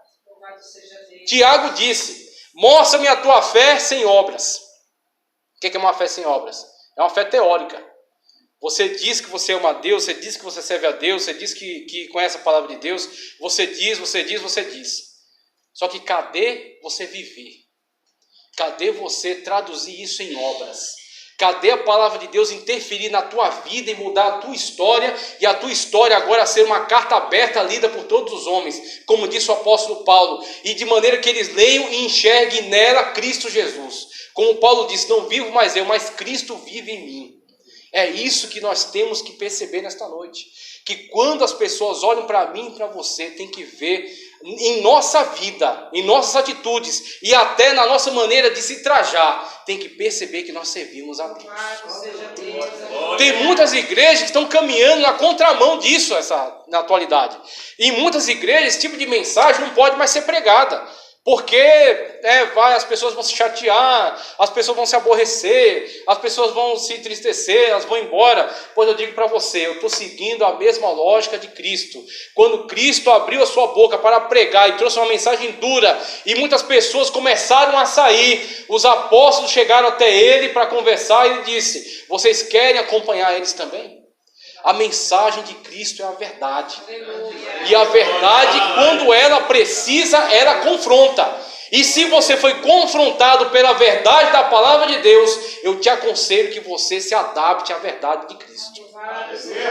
Tiago disse: mostra-me a tua fé sem obras. O que é uma fé sem obras? É uma fé teórica. Você diz que você ama a Deus, você diz que você serve a Deus, você diz que conhece a palavra de Deus, você diz. Só que cadê você viver? Cadê você traduzir isso em obras? Cadê a palavra de Deus interferir na tua vida e mudar a tua história, e a tua história agora ser uma carta aberta lida por todos os homens, como disse o apóstolo Paulo, e de maneira que eles leiam e enxerguem nela Cristo Jesus. Como Paulo disse: não vivo mais eu, mas Cristo vive em mim. É isso que nós temos que perceber nesta noite. Que quando as pessoas olham para mim e para você, tem que ver em nossa vida, em nossas atitudes e até na nossa maneira de se trajar, tem que perceber que nós servimos a Deus. Tem muitas igrejas que estão caminhando na contramão disso na atualidade. E em muitas igrejas esse tipo de mensagem não pode mais ser pregada. Porque as pessoas vão se chatear, as pessoas vão se aborrecer, as pessoas vão se entristecer, elas vão embora. Pois eu digo para você, eu estou seguindo a mesma lógica de Cristo. Quando Cristo abriu a sua boca para pregar e trouxe uma mensagem dura, e muitas pessoas começaram a sair, os apóstolos chegaram até ele para conversar e ele disse: vocês querem acompanhar eles também? A mensagem de Cristo é a verdade. E a verdade, quando ela precisa, ela confronta. E se você foi confrontado pela verdade da palavra de Deus, eu te aconselho que você se adapte à verdade de Cristo.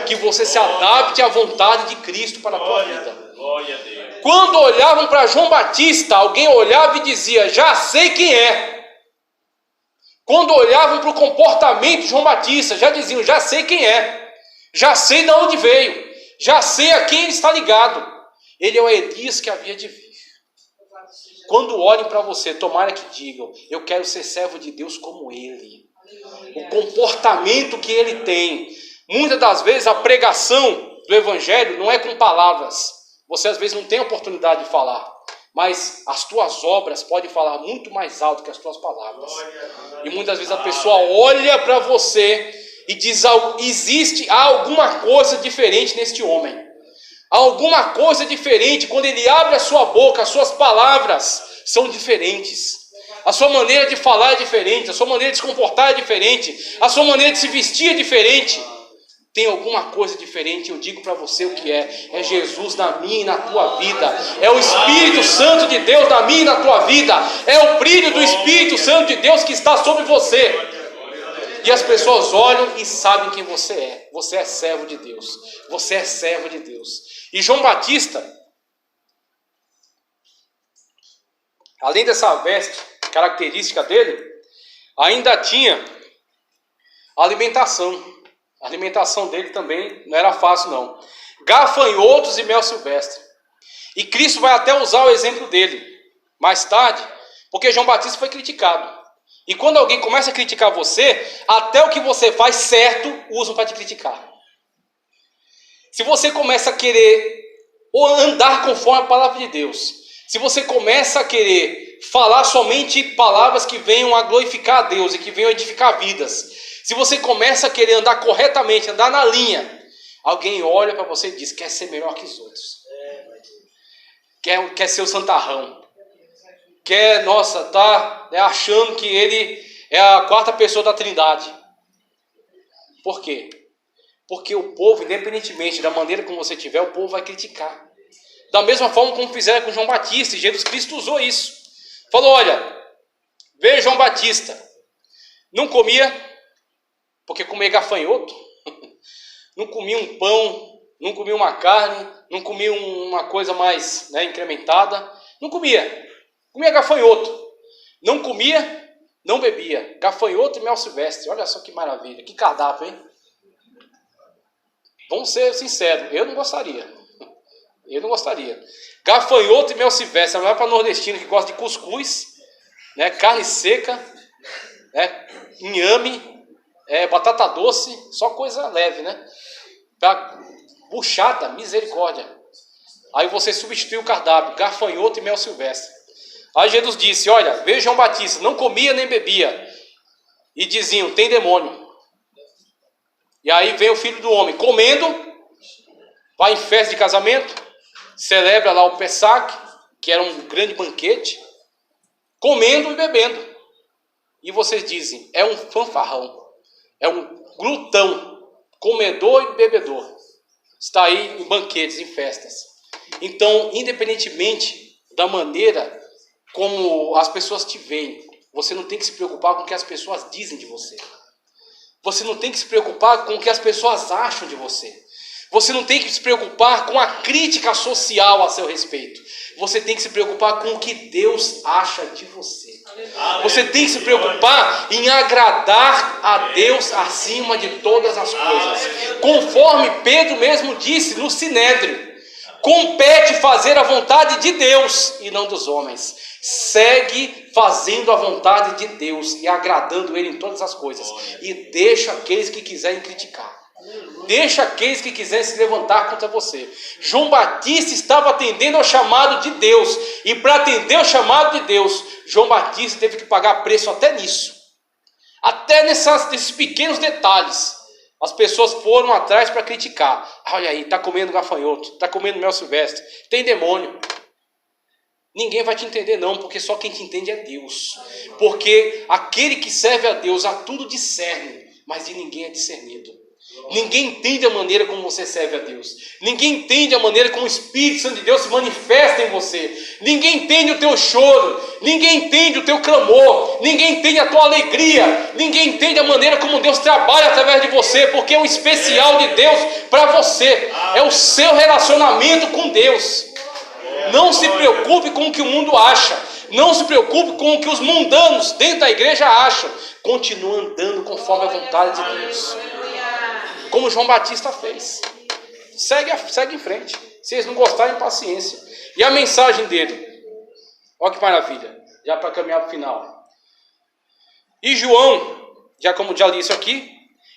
Que você se adapte à vontade de Cristo para a tua vida. Glória a Deus. Quando olhavam para João Batista, alguém olhava e dizia, já sei quem é. Quando olhavam para o comportamento de João Batista, já diziam, já sei quem é. Já sei de onde veio. Já sei a quem ele está ligado. Ele é o Elias que havia de vir. Quando olhem para você, tomara que digam, eu quero ser servo de Deus como ele. O comportamento que ele tem. Muitas das vezes a pregação do Evangelho não é com palavras. Você às vezes não tem oportunidade de falar. Mas as tuas obras podem falar muito mais alto que as tuas palavras. E muitas vezes a pessoa olha para você e diz, há alguma coisa diferente neste homem. Há alguma coisa diferente. Quando ele abre a sua boca, as suas palavras são diferentes. A sua maneira de falar é diferente. A sua maneira de se comportar é diferente. A sua maneira de se vestir é diferente. Tem alguma coisa diferente, eu digo para você o que é. É Jesus na minha e na tua vida. É o Espírito Santo de Deus na minha e na tua vida. É o brilho do Espírito Santo de Deus que está sobre você. E as pessoas olham e sabem quem você é. Você é servo de Deus. Você é servo de Deus. E João Batista, além dessa veste característica dele, ainda tinha alimentação. A alimentação dele também não era fácil, não. Gafanhotos e mel silvestre. E Cristo vai até usar o exemplo dele mais tarde, porque João Batista foi criticado. E quando alguém começa a criticar você, até o que você faz certo, usam para te criticar. Se você começa a querer ou andar conforme a palavra de Deus, se você começa a querer falar somente palavras que venham a glorificar a Deus e que venham a edificar vidas, se você começa a querer andar corretamente, andar na linha, alguém olha para você e diz, quer ser melhor que os outros. Quer ser o santarrão. Tá achando que ele é a quarta pessoa da Trindade. Por quê? Porque o povo, independentemente da maneira como você tiver, o povo vai criticar. Da mesma forma como fizeram com João Batista, e Jesus Cristo usou isso. Falou, olha, veja João Batista, não comia, porque comia gafanhoto, não comia um pão, não comia uma carne, não comia uma coisa mais incrementada, não comia, comia gafanhoto, não comia, não bebia, gafanhoto e mel silvestre, olha só que maravilha, que cardápio, hein? Vamos ser sinceros, eu não gostaria, gafanhoto e mel silvestre, não é para nordestino que gosta de cuscuz, carne seca, inhame, batata doce, só coisa leve, buchada, misericórdia. Aí você substitui o cardápio, gafanhoto e mel silvestre. Aí Jesus disse, olha, veja João Batista, não comia nem bebia. E diziam, tem demônio. E aí vem o Filho do Homem, comendo, vai em festa de casamento, celebra lá o Pessac, que era um grande banquete, comendo e bebendo. E vocês dizem, é um fanfarrão. É um glutão, comedor e bebedor. Está aí em banquetes, em festas. Então, independentemente da maneira como as pessoas te veem, você não tem que se preocupar com o que as pessoas dizem de você. Você não tem que se preocupar com o que as pessoas acham de você. Você não tem que se preocupar com a crítica social a seu respeito. Você tem que se preocupar com o que Deus acha de você. Você tem que se preocupar em agradar a Deus acima de todas as coisas. Conforme Pedro mesmo disse no Sinédrio, compete fazer a vontade de Deus e não dos homens. Segue fazendo a vontade de Deus e agradando Ele em todas as coisas. E deixa aqueles que quiserem criticar. Deixa aqueles que quiserem se levantar contra você. João Batista estava atendendo ao chamado de Deus. E para atender ao chamado de Deus, João Batista teve que pagar preço até nisso. Até nesses pequenos detalhes. As pessoas foram atrás para criticar. Olha aí, está comendo gafanhoto, está comendo mel silvestre, tem demônio. Ninguém vai te entender não, porque só quem te entende é Deus. Porque aquele que serve a Deus a tudo discerne, mas de ninguém é discernido. Ninguém entende a maneira como você serve a Deus. Ninguém entende a maneira como o Espírito Santo de Deus se manifesta em você. Ninguém entende o teu choro. Ninguém entende o teu clamor. Ninguém entende a tua alegria. Ninguém entende a maneira como Deus trabalha através de você, porque é o especial de Deus para você. É o seu relacionamento com Deus. Não se preocupe com o que o mundo acha. Não se preocupe com o que os mundanos dentro da igreja acham. Continua andando conforme a vontade de Deus. Como João Batista fez. Segue em frente. Se eles não gostarem, paciência. E a mensagem dele? Olha que maravilha. Já para caminhar para o final. E João, como já li isso aqui,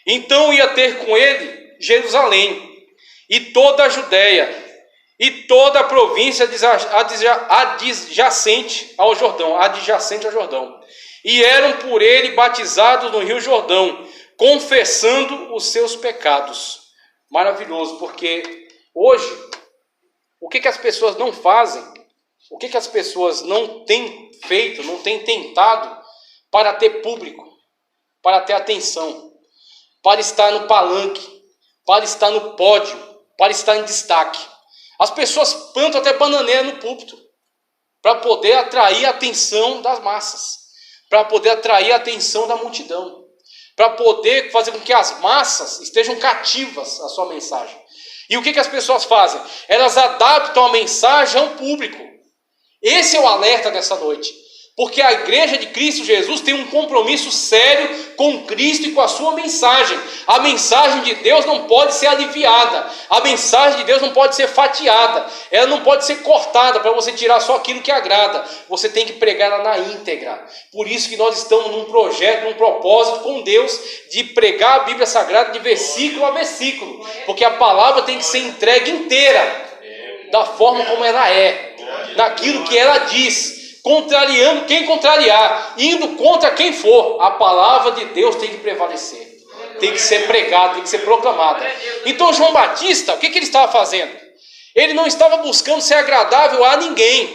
então ia ter com ele Jerusalém, e toda a Judéia, e toda a província adjacente ao Jordão. E eram por ele batizados no Rio Jordão, confessando os seus pecados. Maravilhoso, porque hoje, o que as pessoas não fazem, o que as pessoas não têm feito, não têm tentado para ter público, para ter atenção, para estar no palanque, para estar no pódio, para estar em destaque. As pessoas plantam até bananeira no púlpito, para poder atrair a atenção das massas, para poder atrair a atenção da multidão, para poder fazer com que as massas estejam cativas à sua mensagem. E o que as pessoas fazem? Elas adaptam a mensagem ao público. Esse é o alerta dessa noite. Porque a igreja de Cristo Jesus tem um compromisso sério com Cristo e com a sua mensagem. A mensagem de Deus não pode ser aliviada. A mensagem de Deus não pode ser fatiada. Ela não pode ser cortada para você tirar só aquilo que agrada. Você tem que pregar ela na íntegra. Por isso que nós estamos num projeto, num propósito com Deus de pregar a Bíblia Sagrada de versículo a versículo. Porque a palavra tem que ser entregue inteira, da forma como ela é, daquilo que ela diz. Contrariando quem contrariar, indo contra quem for, a palavra de Deus tem que prevalecer, tem que ser pregada, tem que ser proclamada. Então João Batista, o que ele estava fazendo? Ele não estava buscando ser agradável a ninguém,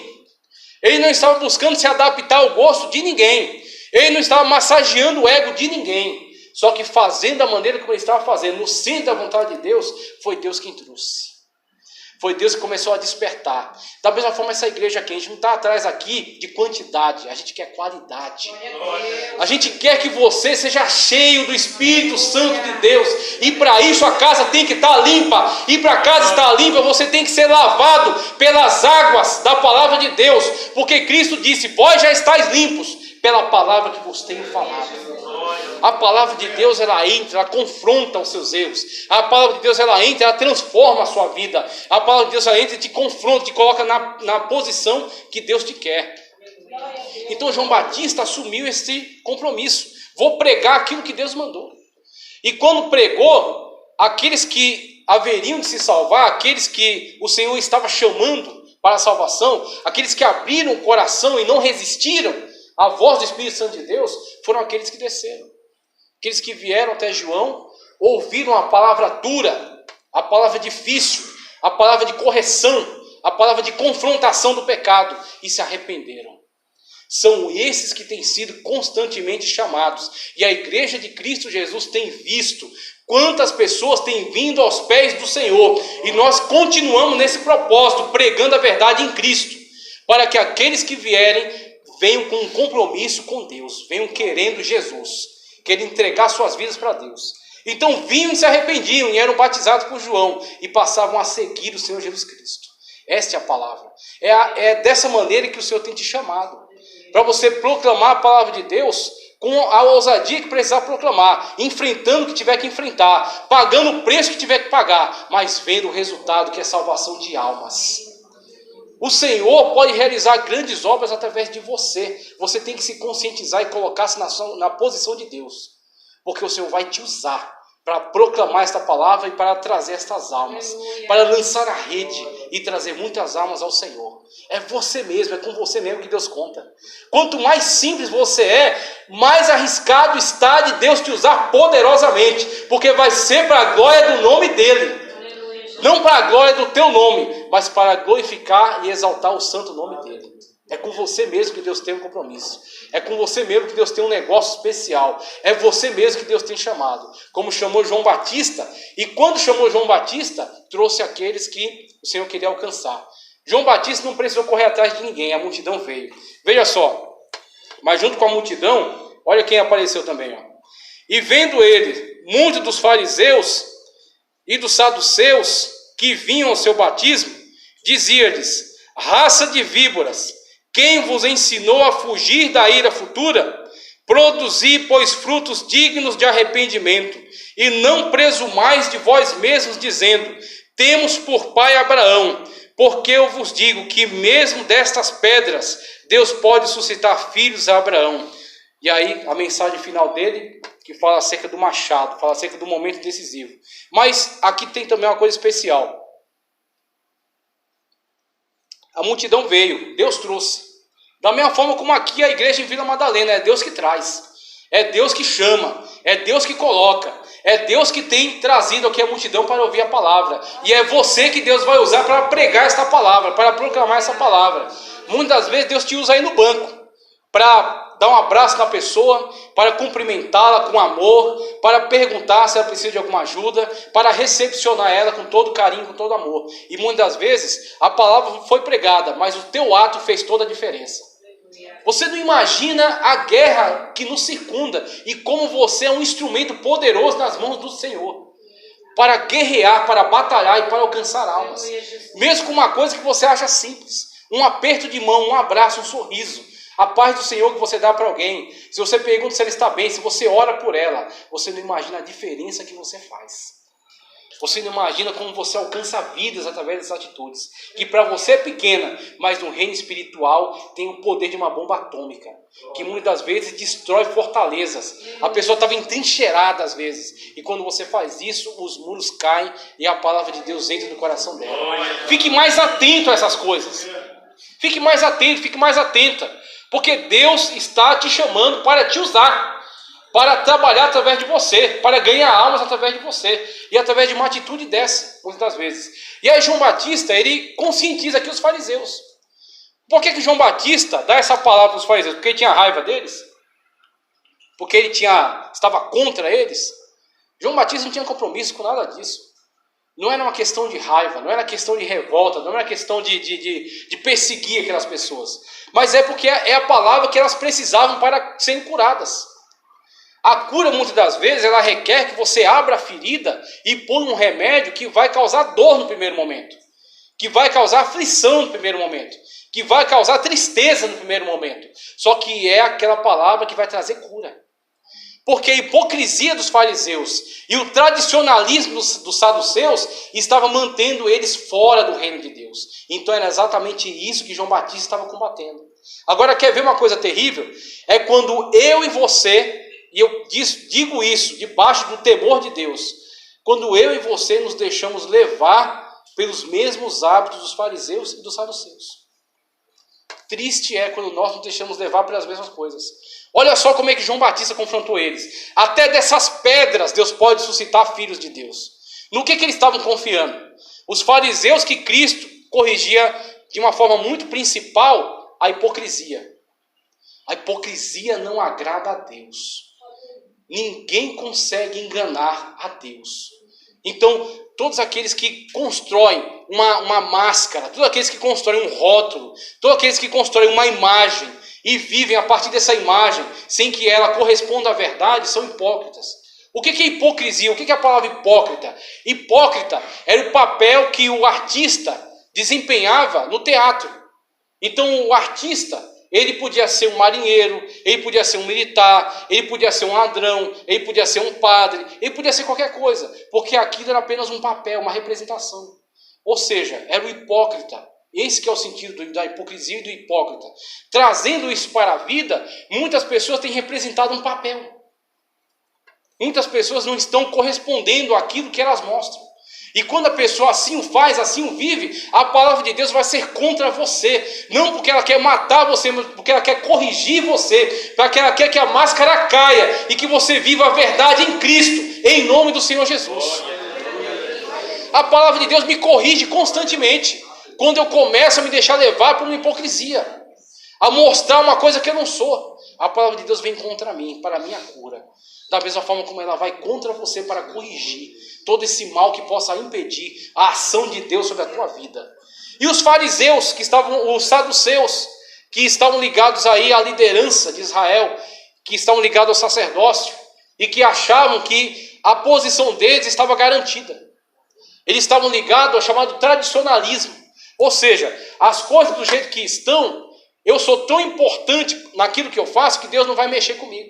ele não estava buscando se adaptar ao gosto de ninguém, ele não estava massageando o ego de ninguém, só que fazendo da maneira como ele estava fazendo, no centro da vontade de Deus, foi Deus quem trouxe. Foi Deus que começou a despertar. Da mesma forma, essa igreja aqui, a gente não está atrás aqui de quantidade, a gente quer qualidade. A gente quer que você seja cheio do Espírito Santo de Deus. E para isso a casa tem que estar limpa. E para a casa estar limpa, você tem que ser lavado pelas águas da palavra de Deus. Porque Cristo disse, vós já estáis limpos pela palavra que vos tenho falado. A palavra de Deus, ela entra, ela confronta os seus erros. A palavra de Deus, ela entra, ela transforma a sua vida. A palavra de Deus, ela entra e te confronta, te coloca na posição que Deus te quer. Então João Batista assumiu esse compromisso. Vou pregar aquilo que Deus mandou. E quando pregou, aqueles que haveriam de se salvar, aqueles que o Senhor estava chamando para a salvação, aqueles que abriram o coração e não resistiram à voz do Espírito Santo de Deus, foram aqueles que desceram. Aqueles que vieram até João, ouviram a palavra dura, a palavra difícil, a palavra de correção, a palavra de confrontação do pecado e se arrependeram. São esses que têm sido constantemente chamados. E a igreja de Cristo Jesus tem visto quantas pessoas têm vindo aos pés do Senhor. E nós continuamos nesse propósito, pregando a verdade em Cristo, para que aqueles que vierem venham com um compromisso com Deus, venham querendo Jesus, querem entregar suas vidas para Deus. Então vinham e se arrependiam e eram batizados por João e passavam a seguir o Senhor Jesus Cristo. Esta é a palavra. É dessa maneira que o Senhor tem te chamado, para você proclamar a palavra de Deus com a ousadia que precisar proclamar, enfrentando o que tiver que enfrentar, pagando o preço que tiver que pagar, mas vendo o resultado, que é salvação de almas. O Senhor pode realizar grandes obras através de você. Você tem que se conscientizar e colocar-se na posição de Deus, porque o Senhor vai te usar para proclamar esta palavra e para trazer estas almas, para lançar a rede e trazer muitas almas ao Senhor. É você mesmo, é com você mesmo que Deus conta. Quanto mais simples você é, mais arriscado está de Deus te usar poderosamente, porque vai ser para a glória do nome dEle. Não para a glória do teu nome, mas para glorificar e exaltar o santo nome dEle. É com você mesmo que Deus tem um compromisso. É com você mesmo que Deus tem um negócio especial. É você mesmo que Deus tem chamado. Como chamou João Batista. E quando chamou João Batista, trouxe aqueles que o Senhor queria alcançar. João Batista não precisou correr atrás de ninguém. A multidão veio. Veja só. Mas junto com a multidão, olha quem apareceu também. Ó. E vendo ele, muitos dos fariseus e dos saduceus que vinham ao seu batismo, dizia-lhes: raça de víboras, quem vos ensinou a fugir da ira futura? Produzi, pois, frutos dignos de arrependimento, e não presumais de vós mesmos, dizendo: temos por pai Abraão, porque eu vos digo que mesmo destas pedras Deus pode suscitar filhos a Abraão. E aí a mensagem final dele, que fala acerca do machado, fala acerca do momento decisivo. Mas aqui tem também uma coisa especial. A multidão veio, Deus trouxe. Da mesma forma como aqui a igreja em Vila Madalena, é Deus que traz. É Deus que chama, é Deus que coloca. É Deus que tem trazido aqui a multidão para ouvir a palavra. E é você que Deus vai usar para pregar esta palavra, para proclamar essa palavra. Muitas vezes Deus te usa aí no banco, para dar um abraço na pessoa, para cumprimentá-la com amor, para perguntar se ela precisa de alguma ajuda, para recepcionar ela com todo carinho, com todo amor. E muitas vezes a palavra foi pregada, mas o teu ato fez toda a diferença. Você não imagina a guerra que nos circunda e como você é um instrumento poderoso nas mãos do Senhor para guerrear, para batalhar e para alcançar almas. Mesmo com uma coisa que você acha simples, um aperto de mão, um abraço, um sorriso. A paz do Senhor que você dá para alguém. Se você pergunta se ela está bem, se você ora por ela, você não imagina a diferença que você faz. Você não imagina como você alcança vidas através dessas atitudes. Que para você é pequena, mas no reino espiritual tem o poder de uma bomba atômica. Que muitas vezes destrói fortalezas. A pessoa estava entrincheirada às vezes. E quando você faz isso, os muros caem e a palavra de Deus entra no coração dela. Fique mais atento a essas coisas. Fique mais atento, fique mais atenta. Porque Deus está te chamando para te usar, para trabalhar através de você, para ganhar almas através de você, e através de uma atitude dessa, muitas vezes. E aí João Batista, ele conscientiza aqui os fariseus. Por que João Batista dá essa palavra para os fariseus? Porque ele tinha raiva deles? Porque ele estava contra eles? João Batista não tinha compromisso com nada disso. Não era uma questão de raiva, não era questão de revolta, não era questão de perseguir aquelas pessoas. Mas é porque é a palavra que elas precisavam para serem curadas. A cura, muitas das vezes, ela requer que você abra a ferida e põe um remédio que vai causar dor no primeiro momento. Que vai causar aflição no primeiro momento. Que vai causar tristeza no primeiro momento. Só que é aquela palavra que vai trazer cura. Porque a hipocrisia dos fariseus e o tradicionalismo dos saduceus estava mantendo eles fora do reino de Deus. Então era exatamente isso que João Batista estava combatendo. Agora, quer ver uma coisa terrível? É quando eu e você, e eu digo isso debaixo do temor de Deus, quando eu e você nos deixamos levar pelos mesmos hábitos dos fariseus e dos saduceus. Triste é quando nós nos deixamos levar pelas mesmas coisas. Olha só como é que João Batista confrontou eles. Até dessas pedras Deus pode suscitar filhos de Deus. No que eles estavam confiando? Os fariseus que Cristo corrigia de uma forma muito principal a hipocrisia. A hipocrisia não agrada a Deus. Ninguém consegue enganar a Deus. Então, todos aqueles que constroem uma máscara, todos aqueles que constroem um rótulo, todos aqueles que constroem uma imagem e vivem a partir dessa imagem, sem que ela corresponda à verdade, são hipócritas. O que é hipocrisia? O que é a palavra hipócrita? Hipócrita era o papel que o artista desempenhava no teatro. Então o artista, ele podia ser um marinheiro, ele podia ser um militar, ele podia ser um ladrão, ele podia ser um padre, ele podia ser qualquer coisa, porque aquilo era apenas um papel, uma representação. Ou seja, era o hipócrita. Esse que é o sentido da hipocrisia e do hipócrita. Trazendo isso para a vida, muitas pessoas têm representado um papel. Muitas pessoas não estão correspondendo àquilo que elas mostram. E quando a pessoa assim o faz, assim o vive, a palavra de Deus vai ser contra você. Não porque ela quer matar você, mas porque ela quer corrigir você. Porque ela quer que a máscara caia e que você viva a verdade em Cristo, em nome do Senhor Jesus. A palavra de Deus me corrige constantemente. Quando eu começo a me deixar levar por uma hipocrisia. a mostrar uma coisa que eu não sou. A palavra de Deus vem contra mim, para a minha cura. Da mesma forma como ela vai contra você para corrigir todo esse mal que possa impedir a ação de Deus sobre a tua vida. E os fariseus, os saduceus, que estavam ligados aí à liderança de Israel, que estavam ligados ao sacerdócio, e que achavam que a posição deles estava garantida. Eles estavam ligados ao chamado tradicionalismo. Ou seja, as coisas do jeito que estão, eu sou tão importante naquilo que eu faço que Deus não vai mexer comigo.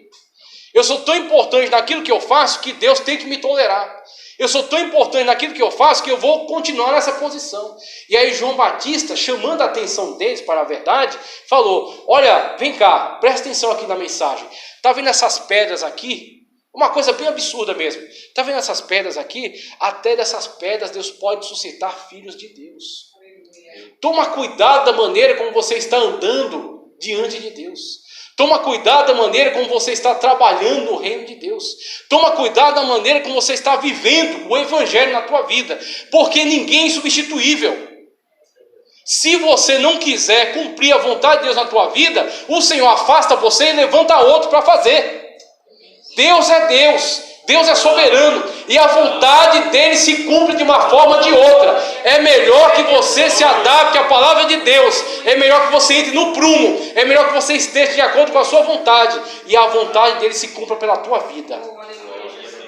Eu sou tão importante naquilo que eu faço que Deus tem que me tolerar. Eu sou tão importante naquilo que eu faço que eu vou continuar nessa posição. E aí João Batista, chamando a atenção deles para a verdade, falou: olha, vem cá, presta atenção aqui na mensagem. Está vendo essas pedras aqui? Uma coisa bem absurda mesmo. Está vendo essas pedras aqui? Até dessas pedras Deus pode suscitar filhos de Deus. Toma cuidado da maneira como você está andando diante de Deus. Toma cuidado da maneira como você está trabalhando no reino de Deus. Toma cuidado da maneira como você está vivendo o evangelho na tua vida. Porque ninguém é insubstituível. Se você não quiser cumprir a vontade de Deus na tua vida, o Senhor afasta você e levanta outro para fazer. Deus é Deus. Deus é soberano e a vontade dele se cumpre de uma forma ou de outra. É melhor que você se adapte à palavra de Deus. É melhor que você entre no prumo. É melhor que você esteja de acordo com a sua vontade. E a vontade dele se cumpra pela tua vida.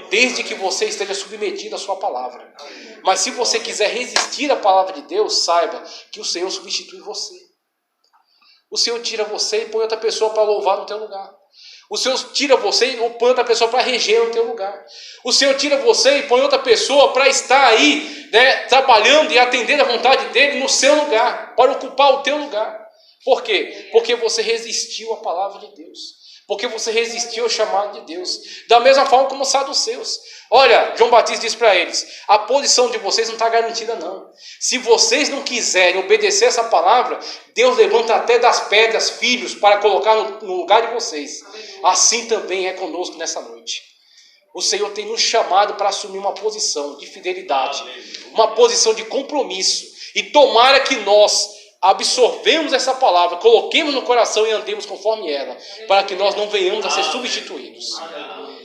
Desde que você esteja submetido à sua palavra. Mas se você quiser resistir à palavra de Deus, saiba que o Senhor substitui você. O Senhor tira você e põe outra pessoa para louvar no teu lugar. O Senhor tira você e põe outra pessoa para reger no teu lugar. O Senhor tira você e põe outra pessoa para estar aí, trabalhando e atendendo a vontade dele no seu lugar, para ocupar o teu lugar. Por quê? Porque você resistiu à palavra de Deus. Porque você resistiu ao chamado de Deus. Da mesma forma como os saduceus. Olha, João Batista diz para eles: a posição de vocês não está garantida não. Se vocês não quiserem obedecer essa palavra, Deus levanta até das pedras filhos para colocar no lugar de vocês. Assim também é conosco nessa noite. O Senhor tem nos chamado para assumir uma posição de fidelidade, uma posição de compromisso. E tomara que nós absorvemos essa palavra, coloquemos no coração e andemos conforme ela, para que nós não venhamos a ser substituídos.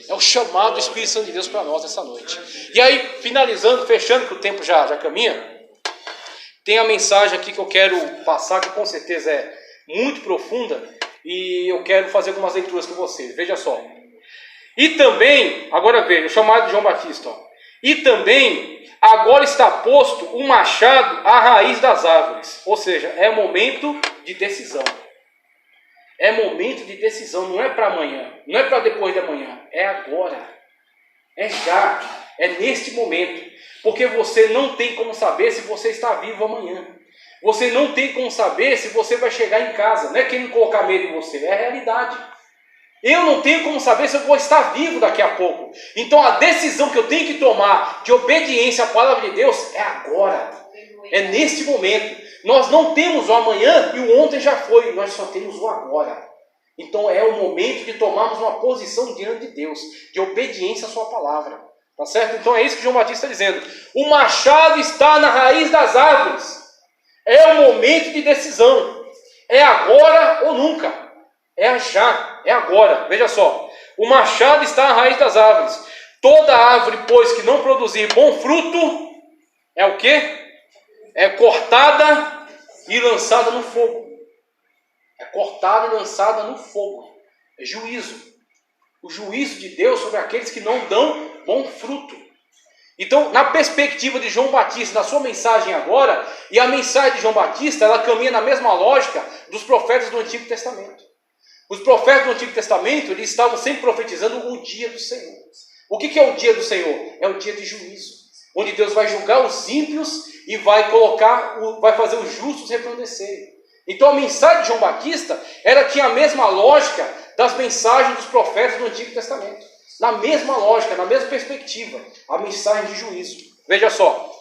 É o chamado do Espírito Santo de Deus para nós essa noite. E aí, finalizando, fechando, que o tempo já caminha, tem a mensagem aqui que eu quero passar, que com certeza é muito profunda, e eu quero fazer algumas leituras com vocês. Veja só. E também, agora veja, o chamado de João Batista, ó. E também, agora está posto um machado à raiz das árvores. Ou seja, é momento de decisão. É momento de decisão, não é para amanhã, não é para depois de amanhã, é agora. É já, é neste momento. Porque você não tem como saber se você está vivo amanhã. Você não tem como saber se você vai chegar em casa. Não é quem colocar medo em você, é a realidade. Eu não tenho como saber se eu vou estar vivo daqui a pouco. Então a decisão que eu tenho que tomar de obediência à palavra de Deus é agora. É neste momento. Nós não temos o amanhã e o ontem já foi. Nós só temos o agora. Então é o momento de tomarmos uma posição diante de Deus, de obediência à sua palavra. Tá certo? Então é isso que João Batista está dizendo. O machado está na raiz das árvores. É o momento de decisão. É agora ou nunca. É já, é agora. Veja só. O machado está na raiz das árvores. Toda árvore, pois, que não produzir bom fruto, é o quê? É cortada e lançada no fogo. É cortada e lançada no fogo. É juízo. O juízo de Deus sobre aqueles que não dão bom fruto. Então, na perspectiva de João Batista, na sua mensagem agora, e a mensagem de João Batista, ela caminha na mesma lógica dos profetas do Antigo Testamento. Os profetas do Antigo Testamento, eles estavam sempre profetizando o dia do Senhor. O que é o dia do Senhor? É o dia de juízo, onde Deus vai julgar os ímpios e vai fazer os justos resplandecerem. Então a mensagem de João Batista, ela tinha a mesma lógica das mensagens dos profetas do Antigo Testamento. Na mesma lógica, na mesma perspectiva, a mensagem de juízo. Veja só.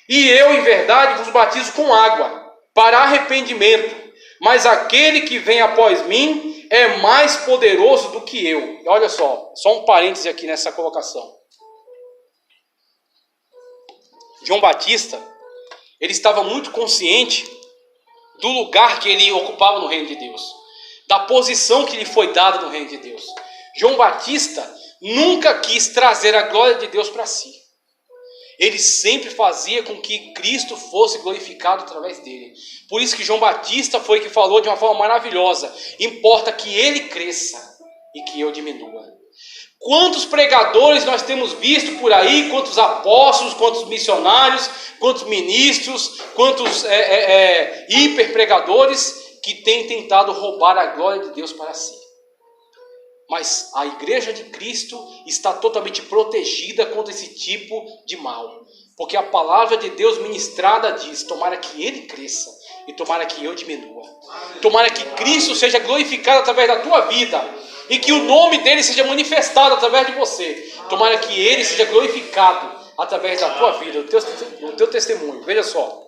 E eu, em verdade, vos batizo com água, para arrependimento, mas aquele que vem após mim é mais poderoso do que eu. Olha só um parêntese aqui nessa colocação. João Batista, ele estava muito consciente do lugar que ele ocupava no reino de Deus, da posição que lhe foi dada no reino de Deus. João Batista nunca quis trazer a glória de Deus para si. Ele sempre fazia com que Cristo fosse glorificado através dele. Por isso que João Batista foi que falou de uma forma maravilhosa: importa que ele cresça e que eu diminua. Quantos pregadores nós temos visto por aí, quantos apóstolos, quantos missionários, quantos ministros, quantos hiperpregadores que têm tentado roubar a glória de Deus para si. Mas a igreja de Cristo está totalmente protegida contra esse tipo de mal. Porque a palavra de Deus ministrada diz: tomara que ele cresça e tomara que eu diminua. Tomara que Cristo seja glorificado através da tua vida e que o nome dele seja manifestado através de você. Tomara que ele seja glorificado através da tua vida, do teu testemunho. Veja só.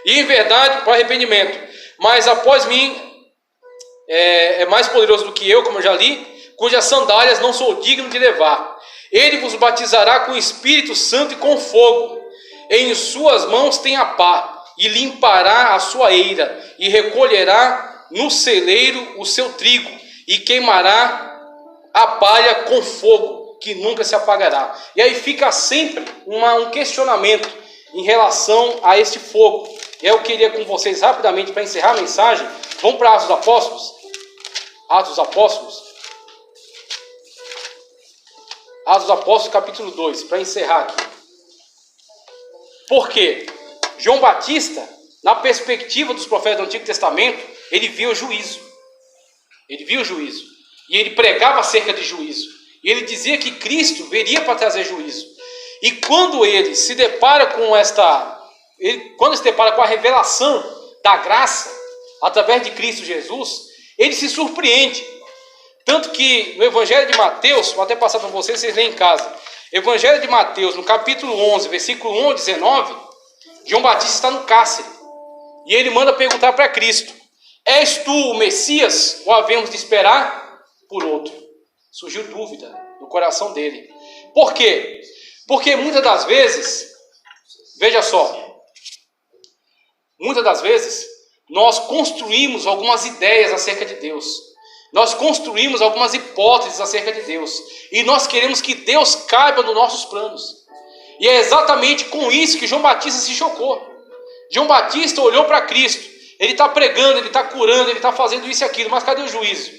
E em verdade, para arrependimento. Mas após mim é mais poderoso do que eu, como eu já li, cujas sandálias não sou digno de levar. Ele vos batizará com o Espírito Santo e com fogo. Em suas mãos tem a pá, e limpará a sua eira, e recolherá no celeiro o seu trigo, e queimará a palha com fogo, que nunca se apagará. E aí fica sempre um questionamento em relação a este fogo. Eu queria com vocês rapidamente, para encerrar a mensagem, vamos para Atos dos Apóstolos. Atos dos Apóstolos. Atos dos Apóstolos, capítulo 2, para encerrar aqui. Por quê? João Batista, na perspectiva dos profetas do Antigo Testamento, ele via o juízo. Ele via o juízo. E ele pregava acerca de juízo. E ele dizia que Cristo viria para trazer juízo. E quando ele se depara com quando se depara com a revelação da graça, através de Cristo Jesus, ele se surpreende. Tanto que no Evangelho de Mateus, vou até passar para vocês leem em casa. Evangelho de Mateus, no capítulo 11, versículo 1 ao 19, João Batista está no cárcere. E ele manda perguntar para Cristo: és tu o Messias ou havemos de esperar por outro? Surgiu dúvida no coração dele. Por quê? Porque muitas das vezes, veja só, muitas das vezes nós construímos algumas ideias acerca de Deus. Nós construímos algumas hipóteses acerca de Deus. E nós queremos que Deus caiba nos nossos planos. E é exatamente com isso que João Batista se chocou. João Batista olhou para Cristo. Ele está pregando, ele está curando, ele está fazendo isso e aquilo. Mas cadê o juízo?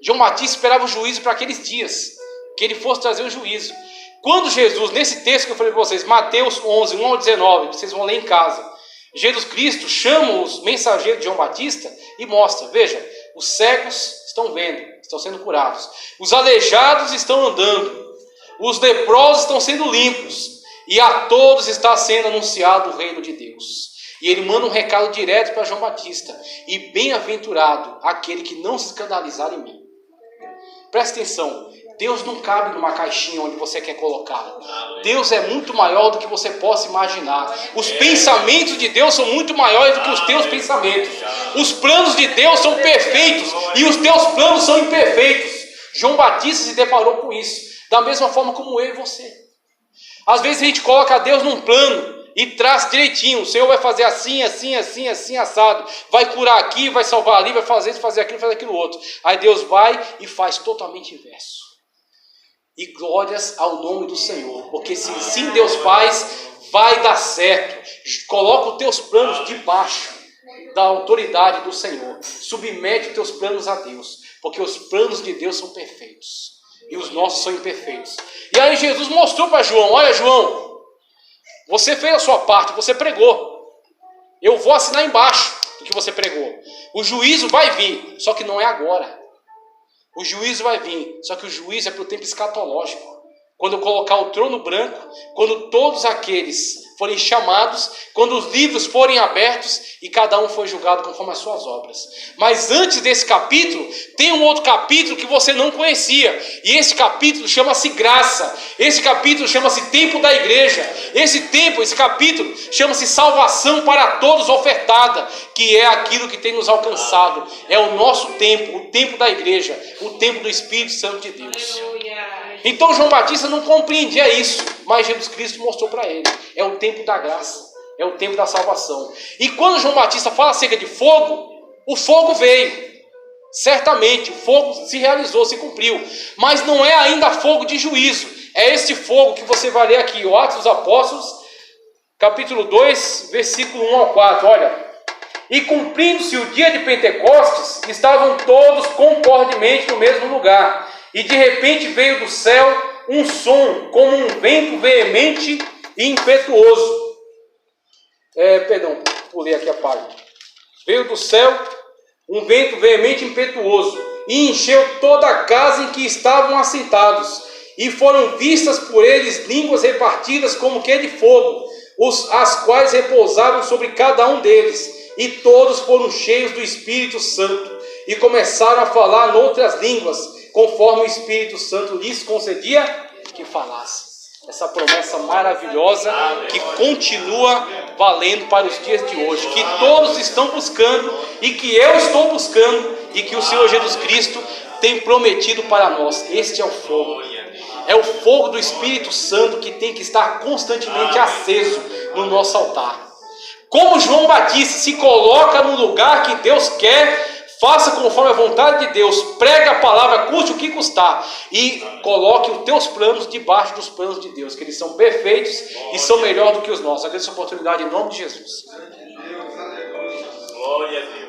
João Batista esperava o juízo para aqueles dias. Que ele fosse trazer o juízo. Quando Jesus, nesse texto que eu falei para vocês, Mateus 11, 1 ao 19, vocês vão ler em casa. Jesus Cristo chama os mensageiros de João Batista e mostra, veja, os cegos estão vendo, estão sendo curados. Os aleijados estão andando. Os leprosos estão sendo limpos. E a todos está sendo anunciado o reino de Deus. E ele manda um recado direto para João Batista. E bem-aventurado aquele que não se escandalizar em mim. Presta atenção. Deus não cabe numa caixinha onde você quer colocá-lo. Deus é muito maior do que você possa imaginar. Os pensamentos de Deus são muito maiores do que os teus pensamentos. Os planos de Deus são perfeitos e os teus planos são imperfeitos. João Batista se deparou com isso, da mesma forma como eu e você. Às vezes a gente coloca Deus num plano e traz direitinho. O Senhor vai fazer assim, assim, assim, assim, assado. Vai curar aqui, vai salvar ali, vai fazer isso, fazer aquilo, fazer aquilo outro. Aí Deus vai e faz totalmente inverso. E glórias ao nome do Senhor, porque se sim Deus faz, vai dar certo. Coloca os teus planos debaixo da autoridade do Senhor. Submete os teus planos a Deus, porque os planos de Deus são perfeitos e os nossos são imperfeitos. E aí Jesus mostrou para João: olha, João, você fez a sua parte, você pregou. Eu vou assinar embaixo do que você pregou. O juízo vai vir, só que não é agora. O juízo vai vir, só que o juízo é para o tempo escatológico. Quando eu colocar o trono branco, quando todos aqueles forem chamados, quando os livros forem abertos e cada um for julgado conforme as suas obras. Mas antes desse capítulo, tem um outro capítulo que você não conhecia. E esse capítulo chama-se graça. Esse capítulo chama-se tempo da igreja. Esse capítulo chama-se salvação para todos ofertada, que é aquilo que tem nos alcançado. É o nosso tempo, o tempo da igreja, o tempo do Espírito Santo de Deus. Então João Batista não compreendia isso, mas Jesus Cristo mostrou para ele. É o tempo da graça. É o tempo da salvação. E quando João Batista fala acerca de fogo, o fogo veio. Certamente, o fogo se realizou, se cumpriu. Mas não é ainda fogo de juízo. É esse fogo que você vai ler aqui, o Atos dos Apóstolos, capítulo 2, versículo 1 ao 4. Olha. E cumprindo-se o dia de Pentecostes, estavam todos concordemente no mesmo lugar. E de repente veio do céu um som, como um vento veemente e impetuoso. Pulei aqui a página. Veio do céu um vento veemente e impetuoso, e encheu toda a casa em que estavam assentados. E foram vistas por eles línguas repartidas como que de fogo, as quais repousavam sobre cada um deles. E todos foram cheios do Espírito Santo, e começaram a falar noutras línguas, conforme o Espírito Santo lhes concedia que falassem. Essa promessa maravilhosa que continua valendo para os dias de hoje, que todos estão buscando, e que eu estou buscando, e que o Senhor Jesus Cristo tem prometido para nós. Este é o fogo. É o fogo do Espírito Santo que tem que estar constantemente aceso no nosso altar. Como João Batista se coloca no lugar que Deus quer, faça conforme a vontade de Deus, pregue a palavra, custe o que custar, e coloque os teus planos debaixo dos planos de Deus, que eles são perfeitos e são melhores do que os nossos. Agradeço a oportunidade em nome de Jesus. Glória a Deus.